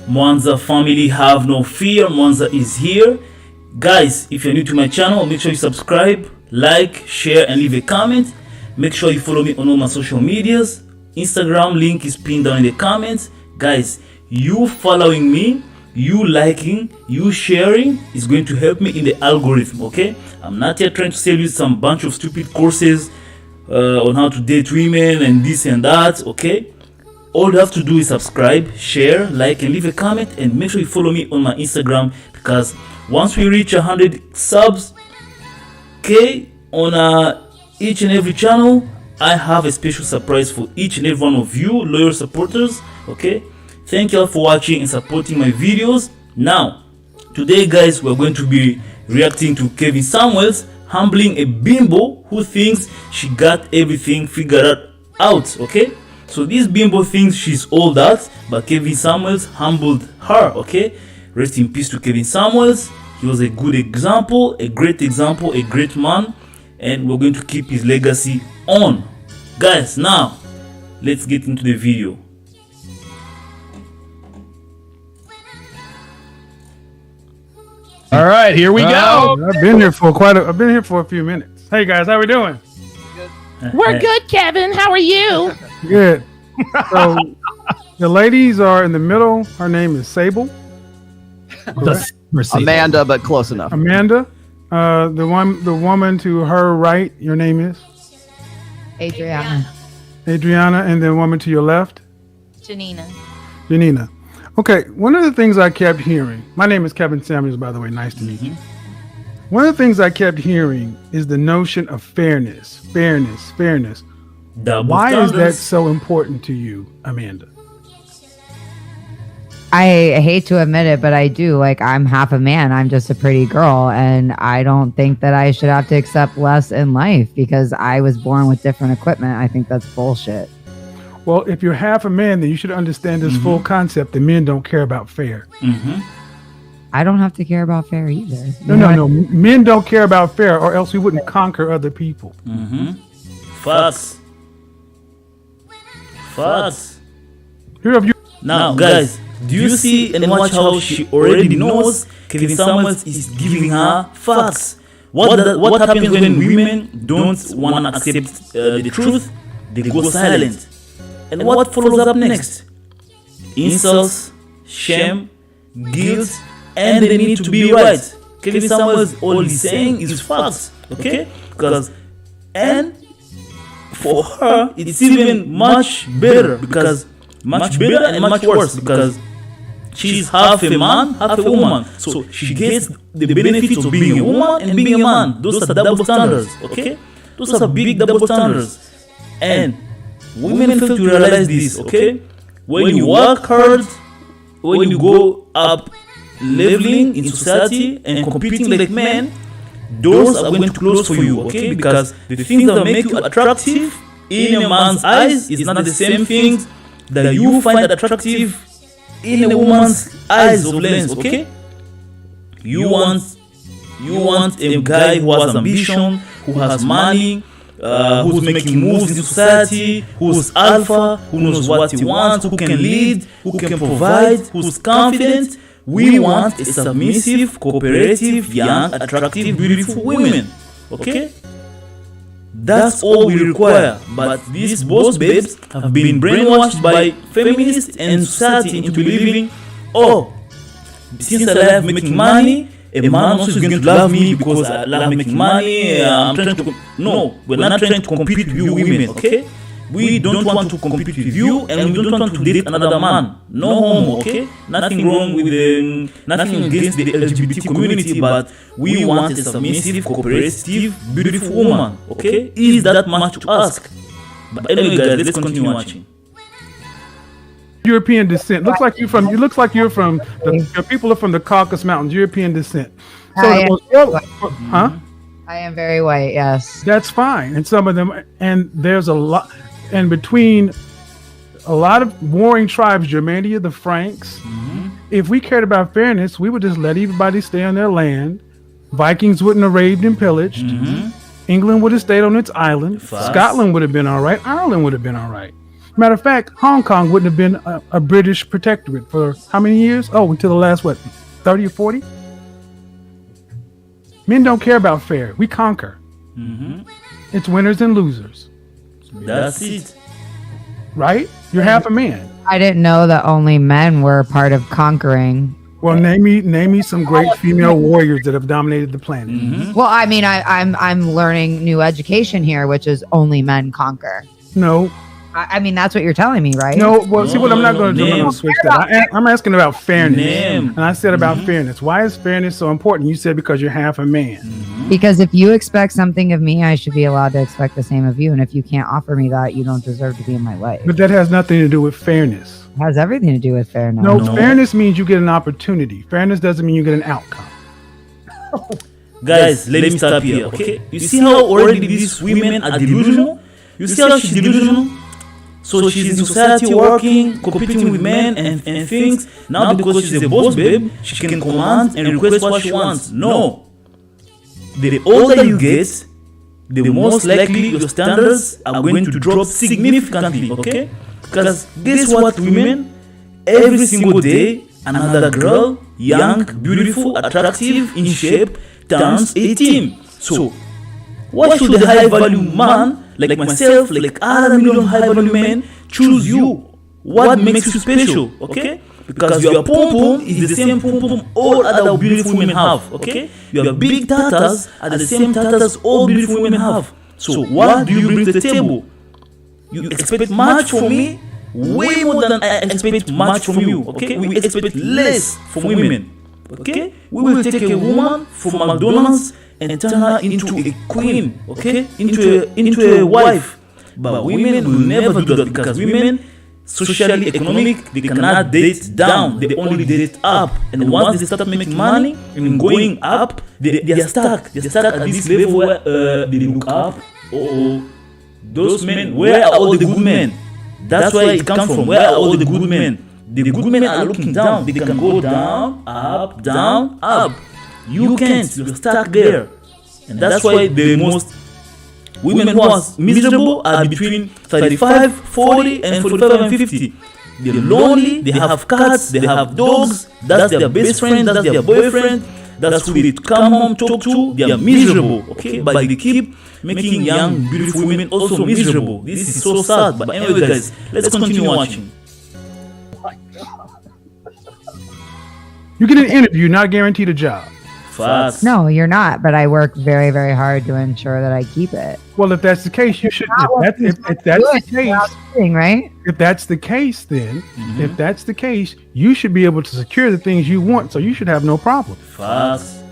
Mwanza family, have no fear. Mwanza is here. Guys, if you're new to my channel, make sure you subscribe, like, share, and leave a comment. Make sure you follow me on all my social medias. Instagram link is pinned down in the comments. Guys, you following me, you liking, you sharing is going to help me in the algorithm, okay? I'm not here trying to sell you some bunch of stupid courses on how to date women and this and that, okay? All you have to do is subscribe, share, like, and leave a comment, and make sure you follow me on my Instagram, because once we reach 100 subs, okay, on each and every channel, I have a special surprise for each and every one of you loyal supporters, okay? Thank you all for watching and supporting my videos. Now, today guys, we're going to be reacting to Kevin Samuels humbling a bimbo who thinks she got everything figured out, okay? So this bimbo thinks she's all that, but Kevin Samuels humbled her, okay? Rest in peace to Kevin Samuels. He was a good example, a great man, and we're going to keep his legacy on. Guys, now, let's get into the video. All right, here we go. I've been here for a few minutes. Hey guys, how we doing? We're good, Kevin. How are you? Good. So the ladies are in the middle. Her name is Sable. Amanda, but close enough. Amanda. The woman to her right, your name is? Adriana. Adriana, and the woman to your left? Janina. Janina. Okay, one of the things I kept hearing, my name is Kevin Samuels, by the way, nice to meet you. One of the things I kept hearing is the notion of fairness. Why is that so important to you, Amanda? I hate to admit it, but I do. Like, I'm half a man. I'm just a pretty girl, and I don't think that I should have to accept less in life because I was born with different equipment. I think that's bullshit. Well, if you're half a man, then you should understand this full concept that men don't care about fair. I don't have to care about fair either. No. Men don't care about fair, or else we wouldn't conquer other people. Facts. Here have you. Now, guys, do you see and watch how she already knows Kevin Samuels is giving her facts? What happens when women don't want to accept the truth? They go silent. And what follows up next? Insults, shame, guilt, and they need to be right. Kevin Samuels, all he's saying is facts, okay? And for her, it's even much better, much better and much worse, because she's half a man, half a woman. So she gets the benefits of being a woman and being a man. Those are double standards, okay? Those are big double standards. And women fail to realize this, okay? When you work hard, when you go up leveling in society and competing like men, doors are going to close for you, okay? Because the things that make you attractive in a man's eyes is not the same things that you find attractive in a woman's eyes of lens, okay? You want a guy who has ambition, who has money, who's making moves in society, who's alpha, who knows what he wants, who can lead, who can provide, who's confident. We want a submissive, cooperative, young, attractive, beautiful women. Okay? That's all we require. But these boss babes have been brainwashed by feminists and society into believing, oh, since I love making money, a man also is going to love me because I love making money. No, we're not trying to compete with you women, okay? We don't want to compete with you, and we don't want to date another man. No homo, okay? Nothing wrong with nothing against the LGBT community, but we want a submissive, cooperative, beautiful woman, okay? Is that much to ask? But anyway, guys, let's continue watching. European descent. Looks like you're from. Your people are from the Caucasus Mountains. European descent. So I am very white. Yes, that's fine. And some of them, and there's a lot, and between a lot of warring tribes, Germania, the Franks. If we cared about fairness, we would just let everybody stay on their land. Vikings wouldn't have raided and pillaged. England would have stayed on its island. Scotland would have been all right. Ireland would have been all right. Matter of fact, Hong Kong wouldn't have been a British protectorate for how many years? Oh, until the last, 30 or 40? Men don't care about fair. We conquer. It's winners and losers. That's it. Right? You're half a man. I didn't know that only men were part of conquering. Well, name me some great female warriors that have dominated the planet. Well, I mean, I'm learning new education here, which is only men conquer. No. I mean, that's what you're telling me, right? No, well, see what I'm not going to do. I'm going to switch that. I'm asking about fairness. And I said about fairness. Why is fairness so important? You said because you're half a man. Because if you expect something of me, I should be allowed to expect the same of you. And if you can't offer me that, you don't deserve to be in my life. But that has nothing to do with fairness. It has everything to do with fairness. No, fairness means you get an opportunity. Fairness doesn't mean you get an outcome. Guys, let me stop here, okay? You see how already these women are delusional? You see how she's delusional? So she's in society working, competing with men and things. Now because she's a boss babe, she can command and request what she wants. No. The older you get, the most likely your standards are going to drop significantly, okay? Because guess what, women? Every single day, another girl, young, beautiful, attractive, in shape, turns 18. So, why should a high-value man like myself, like other million high-value men, choose you? What makes you special, okay? Because your pom-pom is the same pom-pom all other beautiful women have, okay? Your big tatas are the same tatas all beautiful women have. So what do you bring to the table? You expect much from me, way more than I expect much from you, okay? We expect less from women, okay? We will take a woman from McDonald's and turn her into a queen, okay? Into a wife. But women will never do that because women, socially, economic, they cannot date down. They only date up. And once they start making money and going up, they are stuck. They're stuck at this level where they look up. Those men, where are all the good men? That's where it comes from. Where are all the good men? The good men are looking down. They can go down, up. You can't. You're stuck there. And that's why the most women who are miserable are between 35, 40, and 45 and 50. They're lonely, they have cats, they have dogs, that's their best friend, that's their boyfriend, that's who they come home, talk to, they are miserable, okay? But they keep making young, beautiful women also miserable. This is so sad. But anyway, guys, let's continue watching. You get an interview, not guaranteed a job. Facts. No, you're not. But I work very, very hard to ensure that I keep it. Well, if that's the case, you should. If that's the case, right? If that's the case, then if that's the case, you should be able to secure the things you want. So you should have no problem. Facts.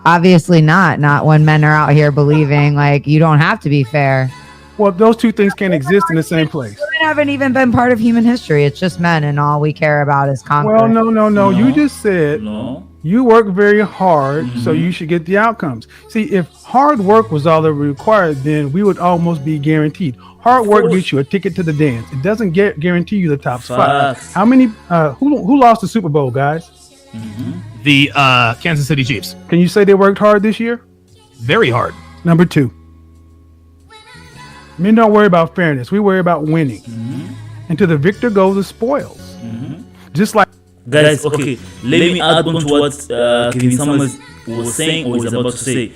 Obviously not. Not when men are out here believing like you don't have to be fair. Well, those two things can't exist in the same place. Women haven't even been part of human history. It's just men, and all we care about is conquering. Well, no. You just said you work very hard, so you should get the outcomes. See, if hard work was all that required, then we would almost be guaranteed. Hard work gets you a ticket to the dance. It doesn't guarantee you the top spot. How many? Who lost the Super Bowl, guys? The Kansas City Chiefs. Can you say they worked hard this year? Very hard. Number 2. Men don't worry about fairness. We worry about winning. And to the victor goes the spoils. Just like... Guys, okay, let me add on to what Kevin Samuels was saying or is about to say.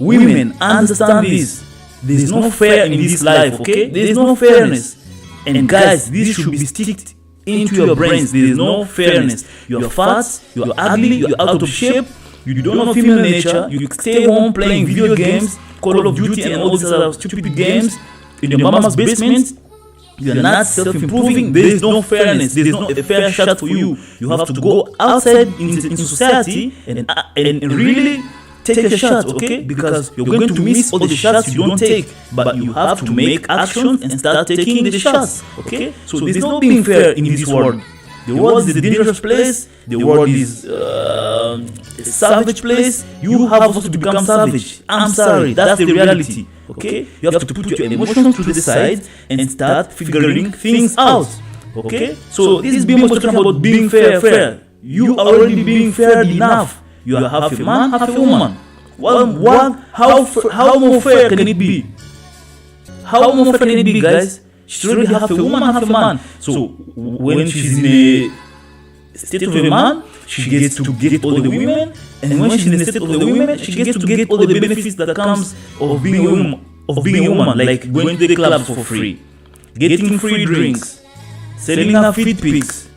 Women, understand this. There's no fair in this life, okay? There's no fairness. And guys, this should be sticked into your brains. There is no fairness. You're fat, you're ugly, you're out of shape, you don't know female nature, you stay home playing video games, Call of Duty and all these other stupid games in your mama's basement. You're not self-improving. There is no fairness. There is no a fair shot for you. You have to go outside into society and really take a shot, okay? Because you're going to miss all the shots you don't take. But you have to make actions and start taking the shots, okay? So there's no being fair in this world. The world is a dangerous place. The world is a savage place. You have also to become savage. I'm sorry, that's the reality. Okay? You have to put your emotions to the side and start figuring things out. Okay? So this is being talking about being fair. You are already being fair enough. You are half a man, half a woman. How more fair can it be? How more fair can it be, guys? She's already half a woman, half a man. So when she's in a state of a man, she gets to get all the women, and when she's in the state of the women, she gets to get all the benefits that comes of being a woman. Like going to the clubs for free, getting free drinks, selling her feet pics,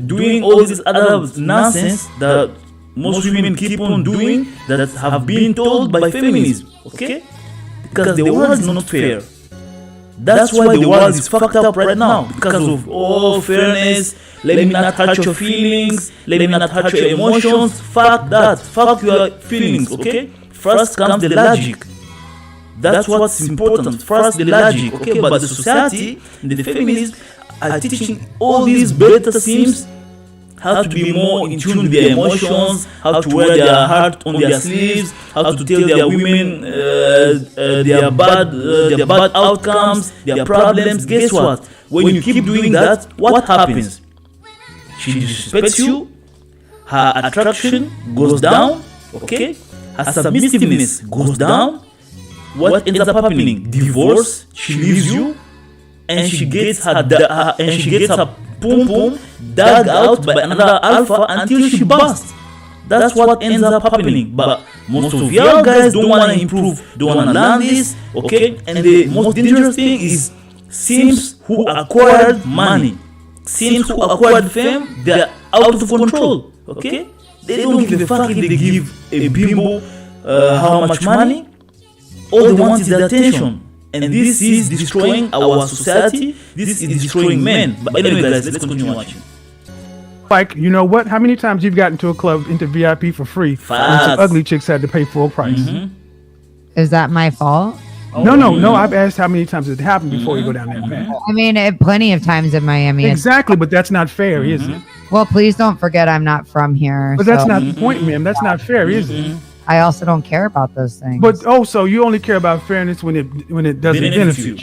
doing all this other nonsense that most women keep on doing that have been told by feminism. Okay, because the world is not fair. That's why the world is fucked up right now, because of fairness. Let me not hurt your feelings. Let me not hurt your emotions. Fuck that. Fuck your feelings, okay? First comes the logic. That's what's important. First the logic, okay? But the society, the feminists are teaching all these better themes how to be more in tune with their emotions, how to wear their heart on their sleeves, how to tell their women their bad outcomes, their problems. Guess what? When you keep doing that, what happens? She disrespects you, her attraction goes down, okay? Her submissiveness goes down. What ends up happening? Divorce. She leaves you, and she gets her pum pum dug out by another alpha until she busts. That's what ends up happening. But most of y'all guys don't want to improve, don't want to learn this, okay? And the most dangerous thing is simps who acquired money, simps who acquired fame. They're out of control, okay? They don't give a fuck if they give a bimbo how much money. All they want is the attention. And this is destroying our society. This is destroying men. But anyway, guys, let's continue watching. Like, you know what? How many times you've gotten to a club into VIP for free? And some ugly chicks had to pay full price. Mm-hmm. Is that my fault? No. I've asked how many times it happened before you go down that path. I mean, plenty of times in Miami. Exactly, but that's not fair, is it? Well, please don't forget I'm not from here. But that's not the point, ma'am. That's not fair, is it? I also don't care about those things. But so you only care about fairness when it doesn't benefit you.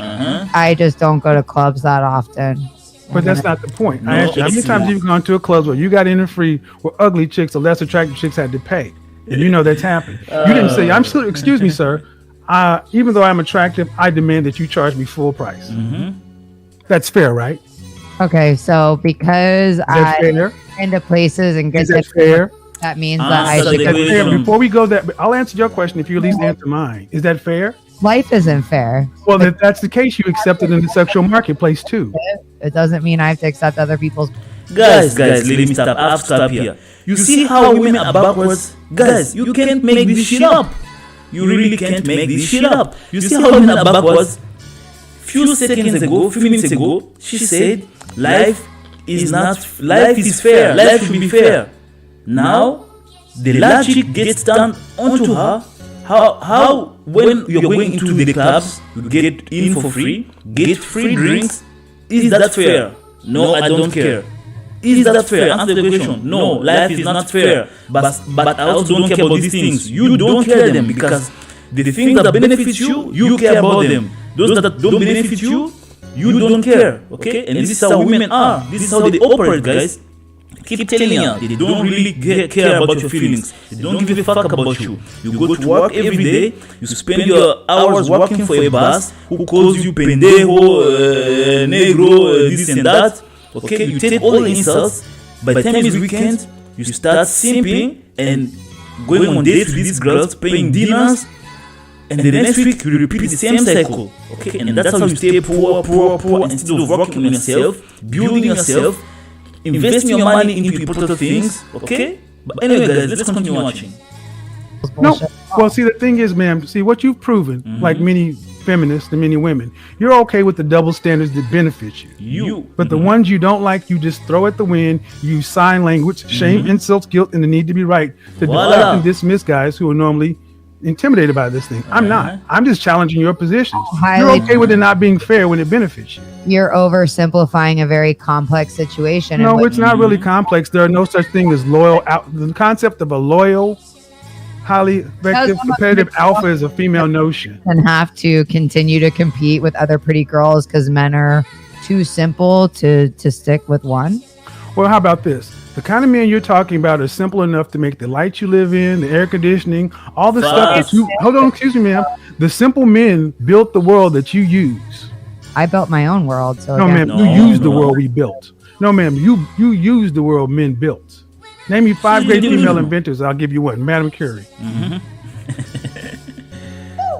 I just don't go to clubs that often. But that's not the point. I asked you, how many times you've gone to a club where you got in free, where ugly chicks or less attractive chicks had to pay? And you know that's happened. You didn't say, I'm still, excuse me, sir. Even though I'm attractive, I demand that you charge me full price. That's fair, right? Okay, so because I into places and get that fair? That means that I should go. Fair? Before we go there, I'll answer your question if you at least answer mine. Is that fair? Life isn't fair. Well, if that's the case, you accept it in the sexual marketplace too. It doesn't mean I have to accept other people's. Guys, let me stop. I have to stop here. You see how women are backwards? Guys, you can't make this shit up. You really can't make this shit up. You see how women are backwards? Few minutes ago, she said, life is fair. Life should be fair. Now, the logic gets turned onto her. How when you're going into the clubs, you get in for free, get free drinks. Is that fair? No, I don't care. Is that fair? Answer the question. No, life is not fair. But I also don't care about these things. You don't care them because the things that benefit you, you care about them. Those that don't benefit you, you don't care. Okay? And this is how women are. This is how they operate, guys. Keep telling you, they don't really care about your feelings. They don't give a fuck about you. You go to work every day. You spend your hours working for a boss who calls you pendejo, negro, this and that. Okay, you take all the insults. By the time it's weekend, you start simping and going on dates with these girls, paying dinners. And the next week, you repeat the same cycle. Okay, and that's how you stay poor, instead of working on yourself, building yourself, investing your money into important things, okay? But anyway, guys, let's continue watching. No, well, see, the thing is, ma'am, see, what you've proven, like many feminists and many women, you're okay with the double standards that benefit you. But the ones you don't like, you just throw at the wind, use sign language, shame, insults, guilt, and the need to be right to deflect and dismiss guys who are normally intimidated by this thing. I'm not. I'm just challenging your positions. You're okay with it not being fair when it benefits you. You're oversimplifying a very complex situation. No, it's not really complex. There are no such thing as loyal. The concept of a loyal, highly effective, competitive alpha is a female notion. And have to continue to compete with other pretty girls because men are too simple to stick with one. Well, how about this? The kind of men you're talking about are simple enough to make the lights you live in, the air conditioning, all the stuff that you... Hold on, excuse me, ma'am. The simple men built the world that you use. I built my own world. So No, again, ma'am, you used the world we built. No, ma'am, you used the world men built. Name me 5 great female inventors. I'll give you one. Madam Curie.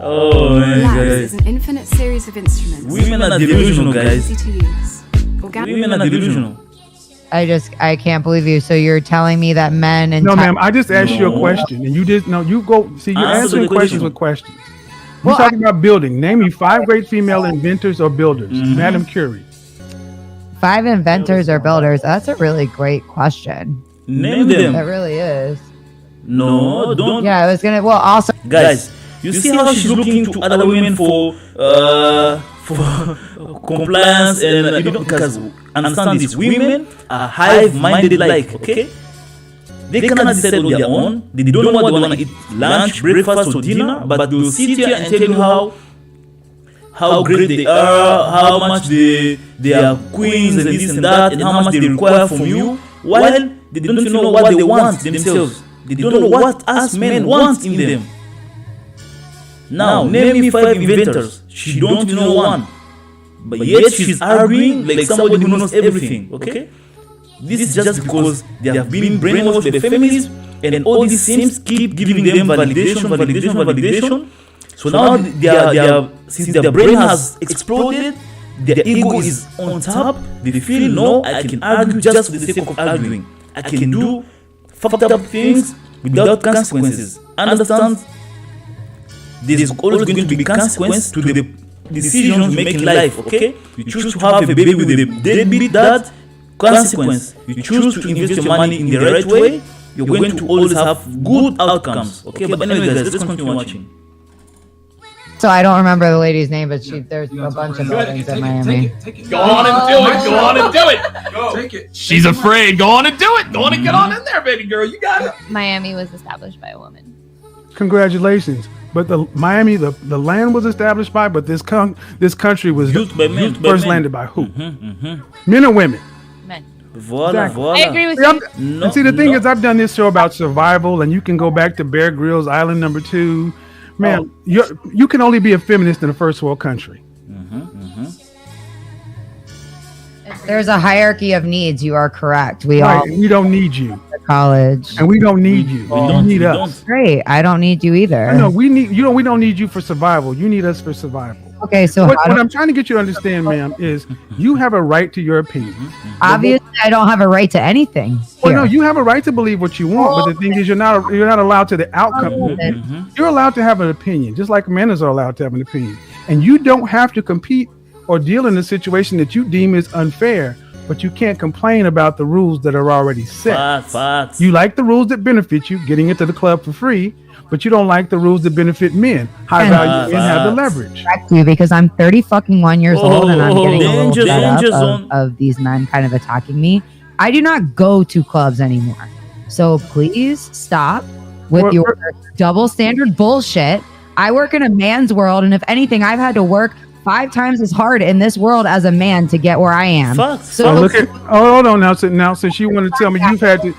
Oh man, Labs guys. is an infinite series of instruments. Women are delusional, guys. Easy to use. Women are delusional. I can't believe you. So you're telling me that men and No, ma'am, I just asked you a question, and you did. No, you go. See, you're Answer answering the questions question. with questions. Well, We're talking about building. Name me 5 great female inventors or builders. Madam Curie. 5 inventors or builders. That's a really great question. Name That them. really is. No, don't. Yeah, I was gonna. Well, also, Guys, you see how she's looking to other women for compliance and because understand this, women are hive-minded like, okay? They cannot decide on their own. They don't know what they want to eat, lunch, breakfast, or dinner, but they'll sit here and tell you how great they are, how much they are queens and this and that, and how much they require from you, while they don't even know what they want themselves. They don't know what us men want in them. Now, name me 5 inventors. She don't even know one. But yet she's arguing like somebody who knows everything, okay? This is just because they have been brainwashed by the feminists, and all these sims keep giving them validation. So now they are, since their brain has exploded, their ego is on top. They feel, no, I can argue just for the sake of arguing. I can do fucked up things without consequences. Understand? There's always going to be consequence to the decisions you make in life, okay? You choose to have a baby with a deadbeat dad, consequence. You choose to invest your money in the right way, you're going to always have good outcomes, okay? But anyway, guys, let's continue watching. so I don't remember the lady's name, but there's a bunch of buildings in Miami. Go on and do it. Go on and do it. Go. Take it. She's afraid. Go on and do it. Go on and get on in there, baby girl. You got it. Miami was established by a woman. Congratulations. But the Miami, the land was established by, but this country was Used by men. first landed by who? Men or women? Men. Voila, Exactly. voila. I agree with See, you. and see, the thing is, I've done this show about survival, and you can go back to Bear Grylls Island number 2. Man, you can only be a feminist in a first world country. There's a hierarchy of needs. You are correct. We Right? all And we don't need you, go to college. and we don't need you. You need us. Great. I don't need you either. I know we need you. We don't need you for survival. You need us for survival. Okay, so What how do, I'm trying to get you to understand, ma'am, is you have a right to your opinion. obviously I don't have a right to anything. Well, no, here. you have a right to believe what you want, but the thing is, you're not allowed to the outcome. You're allowed to have an opinion, just like men are allowed to have an opinion, and you don't have to compete or deal in a situation that you deem is unfair. But you can't complain about the rules that are already set. Facts. You like the rules that benefit you, getting into the club for free, but you don't like the rules that benefit men, high value men have the leverage. Correct you because I'm 30 fucking 1 years old and I'm getting a little danger fed up zone. of these men kind of attacking me. I do not go to clubs anymore. So please stop with We're- your double standard bullshit. I work in a man's world, and if anything, I've had to work 5 times as hard in this world as a man to get where I am. Facts. So Oh, look at hold on now. Since you want to tell me you've had to,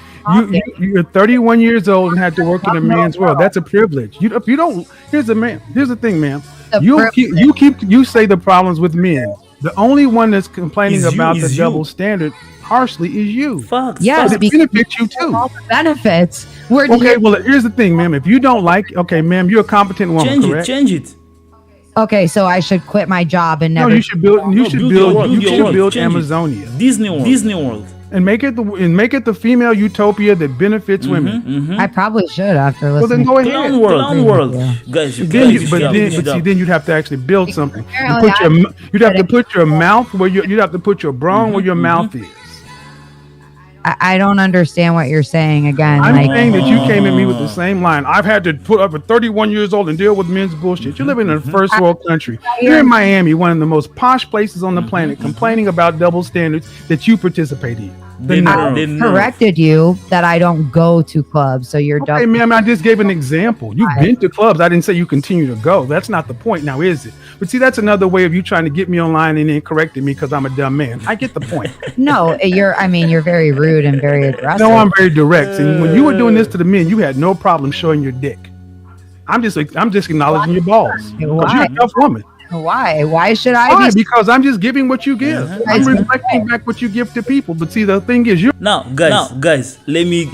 you're 31 years old and had to work in a man's world. That's a privilege. If you don't, here's the thing, ma'am. You say the problems with men. The only one that's complaining Is you, about the is you. double standard harshly is you. Facts. Yes, It because benefits you too. all the benefits. We're Okay, well, here's the thing, ma'am. If you don't like, okay, ma'am, you're a competent woman, correct? Change it. okay, so I should quit my job and No, never. you should build. You should build. You should build Change it. Amazonia Disney World. and make it the female utopia that benefits women. I probably should after Well, then listening. go ahead. Clown World. Yeah. Guys, you Then, guys, then you'd have to actually build something. Apparently You'd have to put your mouth where you'd have to put your brawn where your mouth is. I don't understand what you're saying again. I'm like, saying that you came at me with the same line. I've had to put up at 31 years old and deal with men's bullshit. You're living in a first world country. You're in Miami, one of the most posh places on the planet, complaining about double standards that you participate in. I corrected you that I don't go to clubs, so you're Okay, ma'am, I just gave an example. You've been to clubs. I didn't say you continue to go. That's not the point now, is it? But see, that's another way of you trying to get me online and then correcting me because I'm a dumb man. I get the point. No, you're very rude and very aggressive. No, I'm very direct. And when you were doing this to the men, you had no problem showing your dick. I'm just acknowledging your balls. 'Cause you're a tough woman. Why? Why should I Why? be? Because I'm just giving what you give. I'm reflecting back what you give to people. But see, the thing is, you Now, guys, let me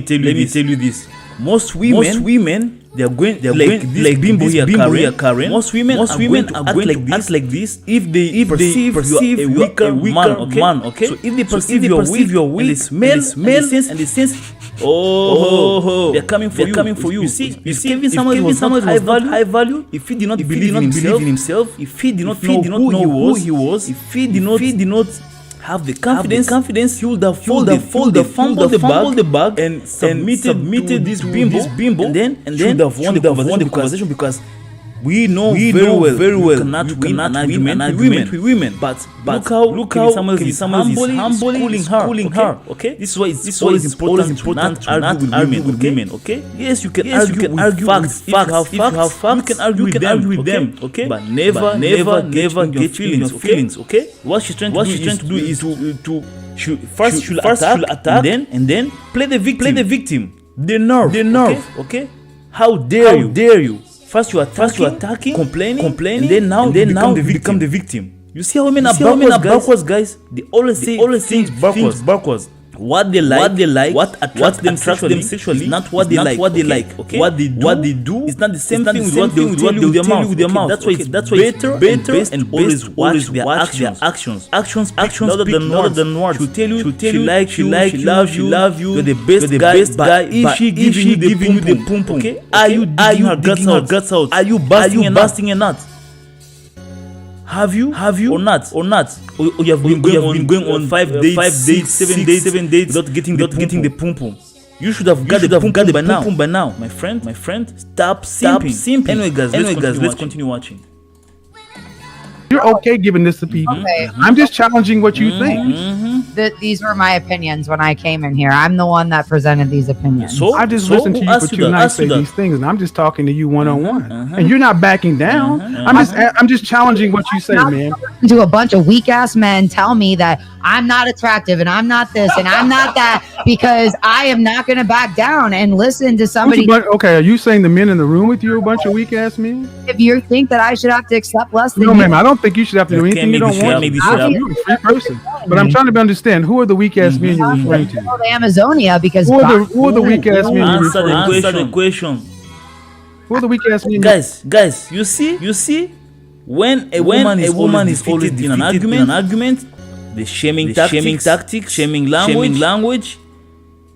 tell you this. Most women, they're going like bimbo here, Karen. Most women are going to act like this if they perceive you a weaker man. Okay. So if they perceive you're weak, and they smell and they sense. Oh, they're coming for you. You see, Kevin Samuels was not high value. If he did not believe in himself, if he did not know who he was, if he did not have the confidence, he would have fumbled the bag and submitted this bimbo, and then should have won the conversation because we know very well you cannot win an argument with women. But look how Kevin Samuels is humbly schooling her. Okay, this is why it's always important to not argue with women. Okay, yes, you can argue facts. If you have facts, you can argue with them. Okay, but never get feelings. Okay, what she's trying to do is to first attack and then play the victim. The nerve. Okay, how dare you? First you attacking, complaining, and then now you become the victim. You see how women are backwards, guys. They always say things backwards. What they like, what attracts them sexually is not what they like. Okay, what they do is not the same thing with what they tell you with their mouth. That's why it's better and always watch their actions. Actions louder than words. She'll tell you she likes you, she loves you, you're the best guy. If she giving you the pum pum, okay, are you digging her guts out? Are you busting a nut? Have you or not? Or you have been going on 5 days, 7 days without getting the pum pum. You should have got the pum pum by now, my friend. Stop simping. Anyway, guys, let's continue watching. You're okay giving this to people. Okay. I'm just challenging what you think. These were my opinions when I came in here. I'm the one that presented these opinions. So I just listened to you for 2 nights say these things, and I'm just talking to you one-on-one. And you're not backing down. I'm just challenging what you say, man. To a bunch of weak ass men tell me that I'm not attractive and I'm not this and I'm not that because I am not going to back down and listen to somebody. Okay, are you saying the men in the room with you are a bunch of weak ass men? If you think that I should have to accept less than no, you, ma'am, I don't think you should have to do anything you don't want. You're a free person. But I'm trying to understand who are the weak ass men you're referring to? the Amazonia because who are the weak ass men you're referring to? Answer the question. Who are the weak ass men? Guys, you see, when a woman is always in an argument, the shaming tactics, shaming language,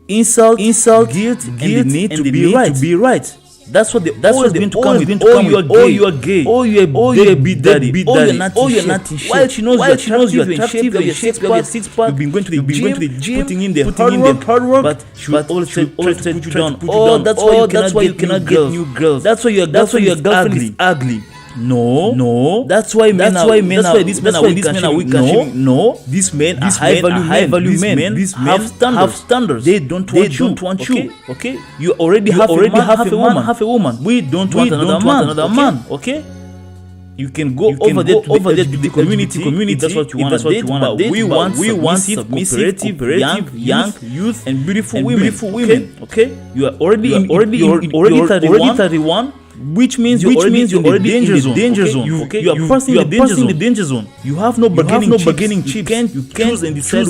insult, guilt, and the need to be right. That's what they're going to come with. Oh, you are gay. Oh, you're a big daddy. Oh, you're not in shape. While she knows you're attractive, you have six pack. You've been going to the gym, putting in the hard work. But she will always try to put you down. Oh, that's why you cannot get new girls. That's why your girlfriend is ugly. No. That's why these men are weak. No. These men are high value men. These men have standards. They don't want you. Okay. You already have a woman. We don't want another man. Okay. You can go over there to the community. That's what you want to date. We want submissive, young youth, and beautiful women. Okay. You are already 31. Which means you're already in the danger zone. Okay? You are passing the danger zone. You have no bargaining chips. You can't choose and decide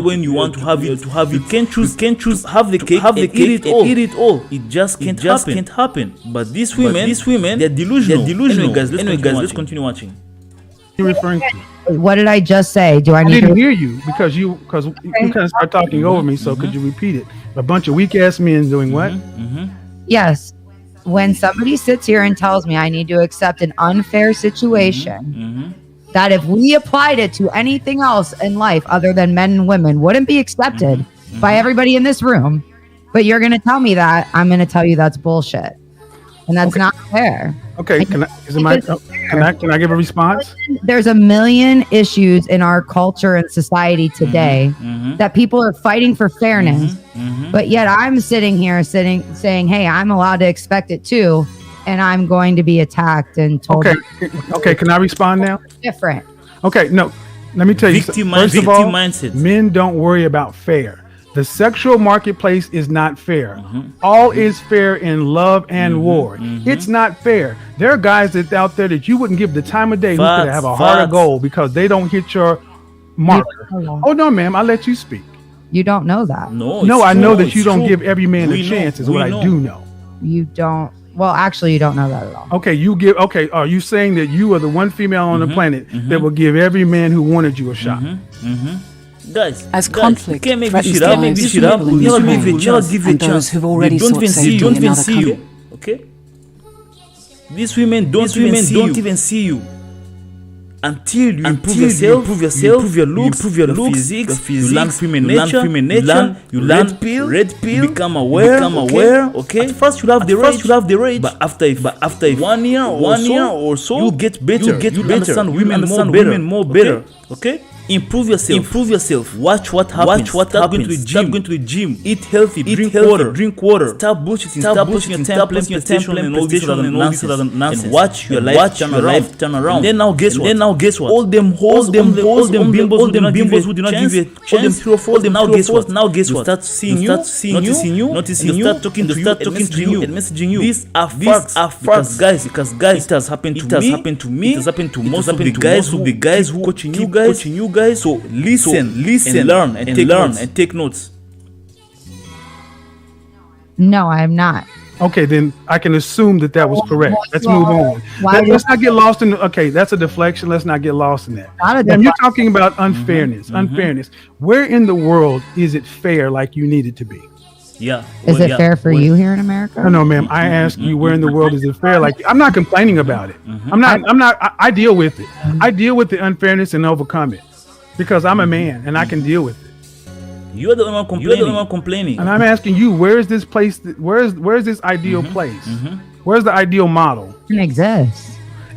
when you want to have it. You can't choose have the cake and eat it all. It just can't happen. But these women, they're delusional. Anyway, guys, let's continue watching. You're referring to? What did I just say? I didn't hear you because you kind of start talking over me. So could you repeat it? A bunch of weak ass men doing what? Yes. When somebody sits here and tells me I need to accept an unfair situation, that if we applied it to anything else in life other than men and women wouldn't be accepted by everybody in this room, but you're going to tell me that, I'm going to tell you that's bullshit. And that's not fair. Okay, can I give a response? There's a million issues in our culture and society today that people are fighting for fairness, but yet I'm sitting here saying, hey, I'm allowed to expect it too, and I'm going to be attacked and told. Okay, can I respond now? Different. Okay, no, let me tell you. First of all, men don't worry about fair. The sexual marketplace is not fair. All is fair in love and war. It's not fair. There are guys that out there that you wouldn't give the time of day who could have a heart of gold because they don't hit your marker. Oh no, ma'am, I'll let you speak. You don't know that. No, I know that you don't give every man a chance. Is what I do know. You don't. Well, actually, you don't know that at all. Okay, you give. Okay, are you saying that you are the one female on the planet that will give every man who wanted you a shot? Guys, As conflict you can't make threatens this the shit up. lives of Never people in give Israel a chance. Give a and chance. those who've already They don't sought even see safety you. Don't in even other see you. countries. Okay. These women don't even see you until you improve yourself, you improve your looks, you improve your physiques, you learn human nature, you learn red pill, become aware. Okay. At first you have the rage, but after 1 year or so, you get better. You understand women more better. Okay. Improve yourself. Watch what happens. Start going to the gym. Eat healthy. Drink water. Stop bullshitting. Stop your temptation and all this other nonsense. And watch your life turn around. And then now guess what? All them bimbos who do not give you a chance. All them 3 or 4. Now guess what? Start seeing you. Start talking to you and messaging you. These are facts, guys. Because it has happened to me. It has happened to most of the guys who coaching you guys. So listen, and learn and take notes. No, I am not. Okay, then I can assume that was correct. Let's move on. Let's not get lost in. Okay, that's a deflection. Let's not get lost in that. And you're talking about unfairness. Unfairness. Where in the world is it fair like you need it to be? Yeah. Is it fair for you here in America? No, ma'am. I ask you, where in the world is it fair? Like, I'm not complaining about it. I deal with it. I deal with the unfairness and overcome it because I'm a man and I can deal with it. You're the one complaining. And I'm asking you, where is this place? Where is this ideal place? Where's the ideal model? It doesn't exist.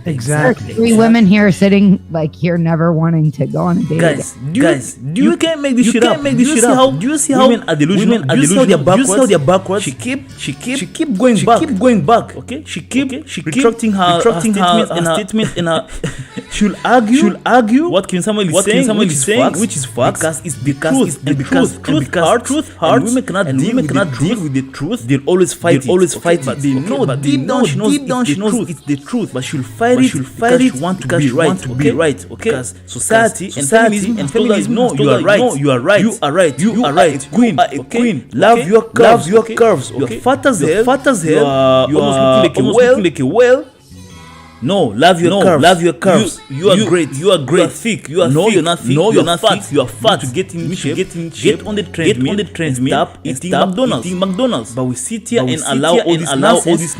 Exactly. 3 women here sitting like here, never wanting to go on a date. Guys, you can't make this shit up. Do you see how women are delusional? Do you see how they're backwards? She keep going back. Okay, she keep retracting her statement and her. She'll argue what King Samuel is saying, which is facts. Because truth hurts. Women cannot deal with the truth. They'll always fight it. But they know deep down she knows it's the truth. But she'll fight it because she want to be right. Okay. Because society and feminism. No, you are right. You are a queen. Love your curves. You're fat as hell. You are almost looking like a whale. No, love your curves. You are great. You are thick. You are thick. You're not thick. No, you're not fat. You are fat. To get in shape. Get on the treadmill. Stop eating McDonald's. But we sit here and allow all this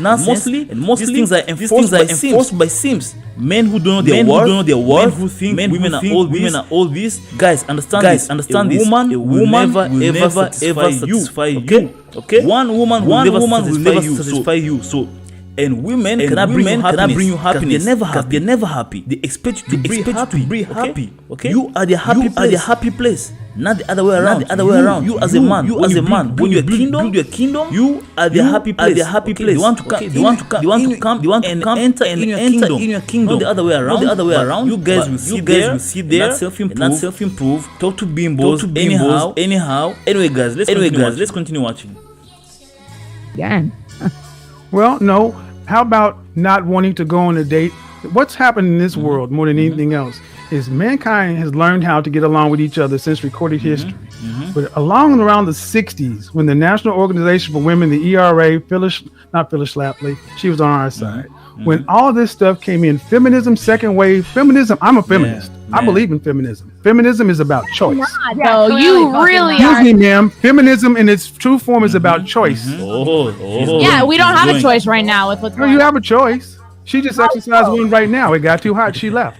nonsense. Mostly these things are enforced by Sims. Men who don't know their worth. Men who think women are all this. Guys, understand this. A woman will never satisfy you. Okay. One woman will never satisfy you. So. And women cannot bring you happiness. They're never happy. They expect you to be happy. Okay? You are the happy place. Not the other way around. You as a man. When you build your kingdom, you are the happy place. They want to come and enter in your kingdom. Not the other way around. You guys will sit there not self-improve. Talk to bimbos anyhow. Anyway, guys, let's continue watching. Again. Well, no. How about not wanting to go on a date? What's happened in this world more than anything else is mankind has learned how to get along with each other since recorded history. But around the 60s, when the National Organization for Women, the ERA, Phyllis Schlafly, she was on our side. When all this stuff came in, feminism, second wave, feminism, I'm a feminist. I believe in feminism. Feminism is about choice. No, you really are. Excuse me, ma'am. Feminism in its true form is about choice. Yeah, we don't have a choice right now with what's going on. You have a choice. She just exercised one right now. It got too hot. She left.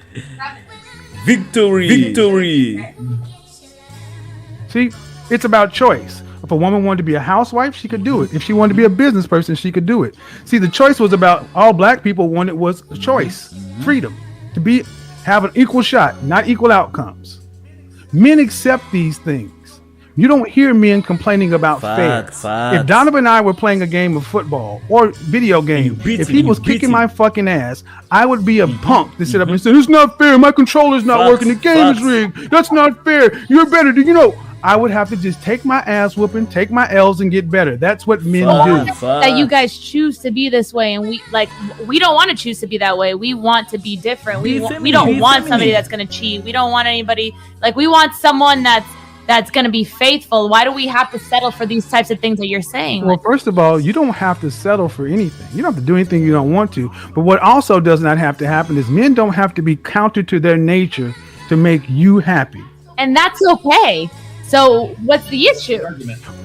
Victory. See, it's about choice. If a woman wanted to be a housewife, she could do it. If she wanted to be a business person, she could do it. See, the choice was about all black people wanted was a choice, freedom, to have an equal shot, not equal outcomes. Men accept these things. You don't hear men complaining about fair. If Donovan and I were playing a game of football or video game, if he was kicking my fucking ass, I would be a punk to sit up and say, it's not fair. My controller's not working. The game is rigged. That's not fair. You're better. You know, I would have to just take my ass whooping, take my L's, and get better. That's what men do. That you guys choose to be this way, and we don't want to choose to be that way. We want to be different. We don't want somebody that's going to cheat. We don't want anybody we want someone that's going to be faithful. Why do we have to settle for these types of things that you're saying? Well, first of all, you don't have to settle for anything. You don't have to do anything you don't want to. But what also does not have to happen is men don't have to be counter to their nature to make you happy. And that's okay. So what's the issue?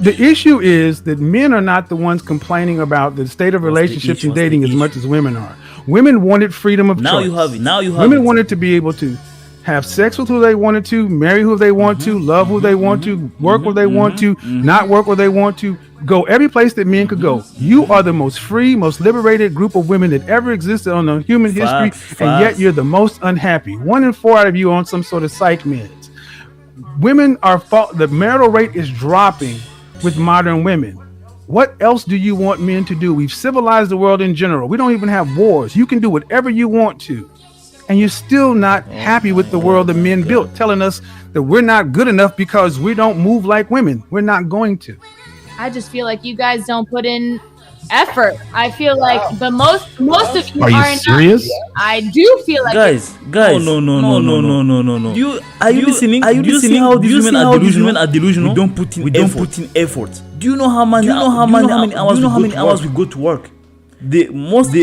The issue is that men are not the ones complaining about the state of relationships and dating as much as women are. Women wanted freedom of choice. Now you have it. Women wanted to be able to have sex with who they wanted to, marry who they want to, love who they want to, work where they want to, not work where they want to, go every place that men could go. You are the most free, most liberated group of women that ever existed on the human history, and yet you're the most unhappy. 1 in 4 out of you on some sort of psych meds. Women are the marital rate is dropping with modern women. What else do you want men to do? We've civilized the world in general. We don't even have wars. You can do whatever you want to. And you're still not happy with the world that men built, telling us that we're not good enough because we don't move like women. We're not going to. I just feel like you guys don't put in effort. I feel like the most of you are you serious? I do feel like guys. No. Are you listening? How these women are delusional? We don't put in effort. Do you know how many hours we go to work? The amount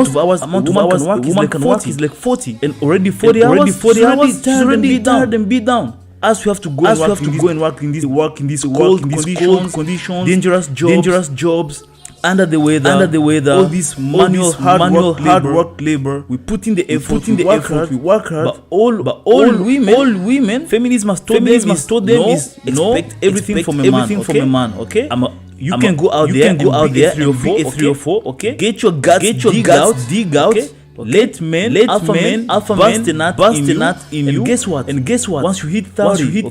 of hours a woman can work is like 40, and already 40 hours. She's already tired and beat down. As we have to go and work in this cold conditions, dangerous jobs, under the weather, all this manual hard work labor. We put in the effort, we work hard. But all women, feminism has told them is expect everything from a man. Okay. You can go out there and be a 3 or 4, okay? Get your guts, dig out, okay? Let alpha men bust the nut in you. And guess what? Once you hit 30,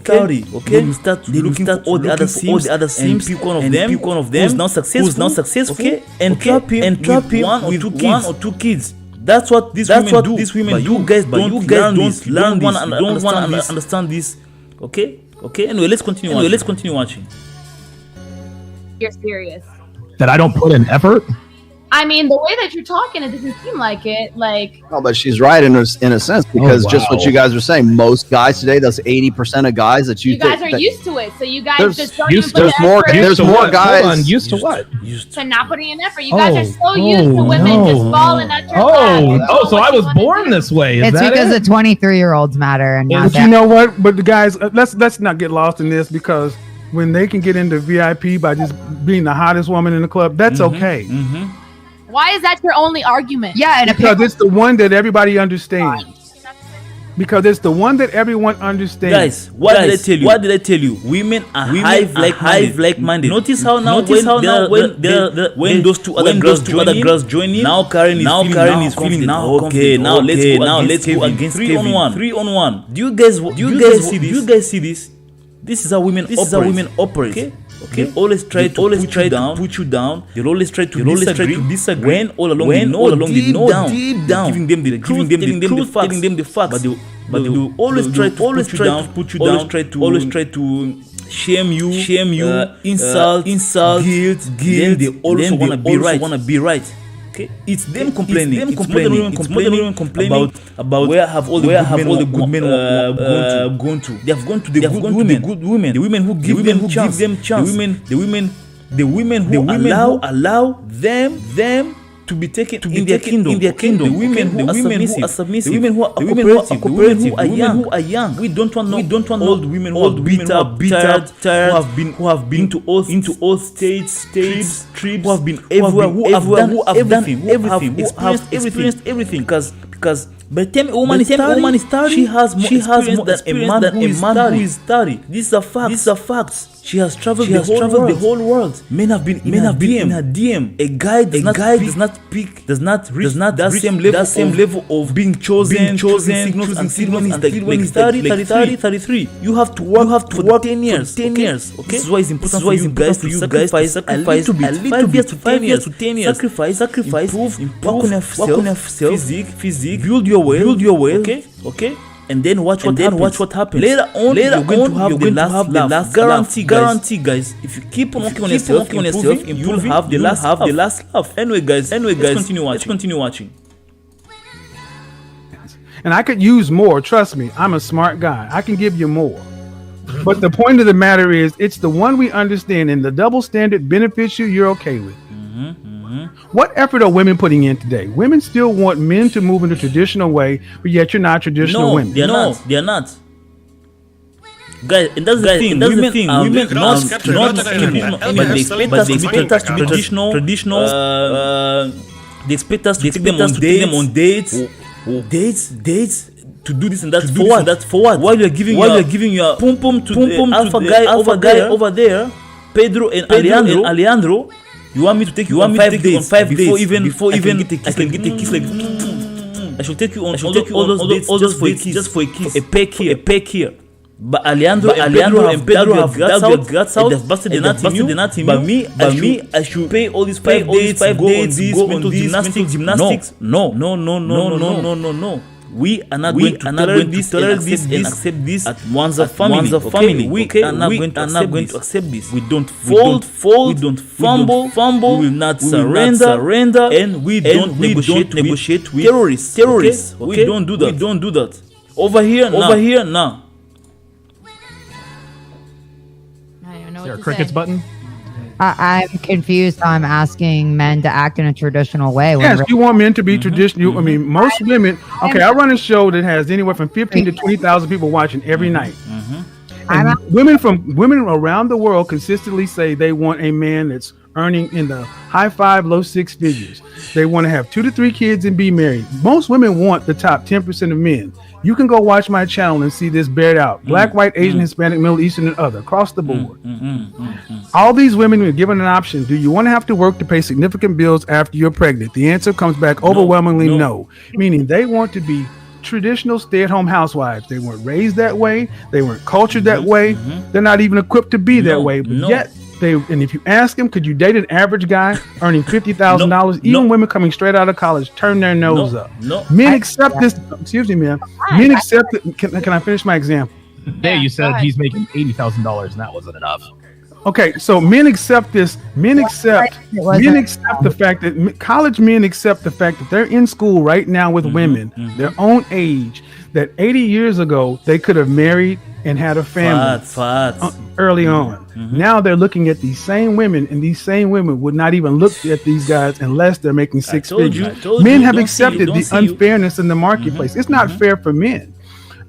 okay? Then you start looking at all the other sims, and pick one of them who's now successful, okay? And trap him with one or two kids. That's what these women do. But you guys don't learn this. Don't want to understand this, okay? Anyway, let's continue watching. you're serious. That I don't put in effort? I mean, the way that you're talking, it doesn't seem like it. Like, no, but she's right in a sense, because just what you guys are saying, most guys today, that's 80% of guys that you guys are used to it. So you guys just don't even put there's more guys used to what? To not putting in effort. You guys are so used to women just falling at your lap. So I was born this way. It's because the 23-year-olds matter, and not but you know what? But the guys, let's not get lost in this, because when they can get into VIP by just being the hottest woman in the club, that's okay. Mm-hmm. Why is that your only argument? Yeah, and because it's the one that everybody understands. Because it's the one that everyone understands. Guys, what did I tell you? Women are hive like-minded. Notice how when those two other girls join in, now Karen is feeling okay. Now let's go against 3 on 1. Do you guys see this? This is how women operate. Okay. They always try to put you down. They always try to disagree. When all along they know deep down, giving them the truth, telling them the facts. But they will always try to put you down. Always try to shame you, insult, guilt. Then they also wanna be right. Okay, it's them complaining. It's more than women complaining about where have all the good men gone to. They have gone to the good women. The women who give them chance. The women who allow them to be taken in their kingdom. The women who are submissive. The women who are cooperative. The women who are young. We don't want old women who are tired, who have been into all states, trips, who have been everywhere, who have done everything, who have experienced everything. Because by the time a woman is 30, she has more experience than a man who is 30. These are facts. She has traveled the whole world. Men have been in her DM. A guy does not reach that same level of being chosen, signals and like 30, 33. You have to work 10 years. Okay? This is why it's important for you guys to sacrifice a little bit, 5 years to 10 years. Sacrifice, improve, work on yourself, physique, build your way. Okay? And then watch what happens. Later on, you're going to have the last guarantee, guys. If you keep on working on yourself, you'll have the last laugh. Anyway, guys, let's continue watching. And I could use more. Trust me, I'm a smart guy. I can give you more. But the point of the matter is, it's the one we understand, and the double standard benefits you, you're okay with. What effort are women putting in today? Women still want men to move in the traditional way, but yet you're not traditional women. They're not. Guys, and that's the thing. Women not but they expect us to be traditional. They expect us to take them on dates. Dates to do this and that for what? While you're giving your pum pum to the alpha guy over there, Pedro and Alejandro. You want me to take you on 5 days before even I can get a kiss like I should take you on all those dates just for a kiss, a peck here. But Alejandro and Pedro have guts out. They've busted the nut in you. But me, I should pay all these 5 days, go on mental gymnastics. No. We are not going to tolerate this and accept this at Mwanza family. We are not going to accept this. We don't fold. We don't fumble. We will not surrender. And we don't negotiate with terrorists. Okay? We don't do that. Over here, now. Is there a crickets button? I'm confused how I'm asking men to act in a traditional way. Yes, you want men to be traditional. I mean, most women. Okay, I run a show that has anywhere from 15 to 20,000 people watching every night. And women around the world consistently say they want a man that's earning in the high 5, low 6 figures. They want to have 2 to 3 kids and be married. Most women want the top 10% of men. You can go watch my channel and see this bared out. Black, white, Asian, Hispanic, Middle Eastern, and other, across the board. All these women are given an option. Do you want to have to work to pay significant bills after you're pregnant? The answer comes back overwhelmingly no. Meaning they want to be traditional stay-at-home housewives. They weren't raised that way. They weren't cultured that way. They're not even equipped to be that way. But yet, and if you ask them, could you date an average guy earning $50,000? Even women coming straight out of college turn their nose up. Men accept this. Excuse me, man. Men accept it. Can I finish my example? Today you said he's making $80,000 and that wasn't enough. Okay, so men accept this. Men accept the fact that college men accept the fact that they're in school right now with women their own age. That 80 years ago they could have married and had a family early on. Now they're looking at these same women, and these same women would not even look at these guys unless they're making 6 figures. Men have accepted the unfairness in the marketplace. It's not fair for men.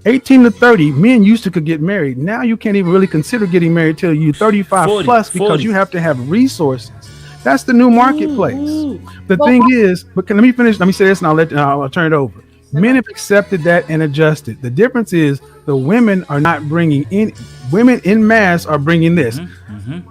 18 to 30, men used to could get married. Now you can't even really consider getting married till you're 35 plus because you have to have resources. That's the new marketplace. The thing is, but let me finish. Let me say this, and I'll turn it over. Men have accepted that and adjusted. The difference is the women are not bringing in. Women in mass are bringing this.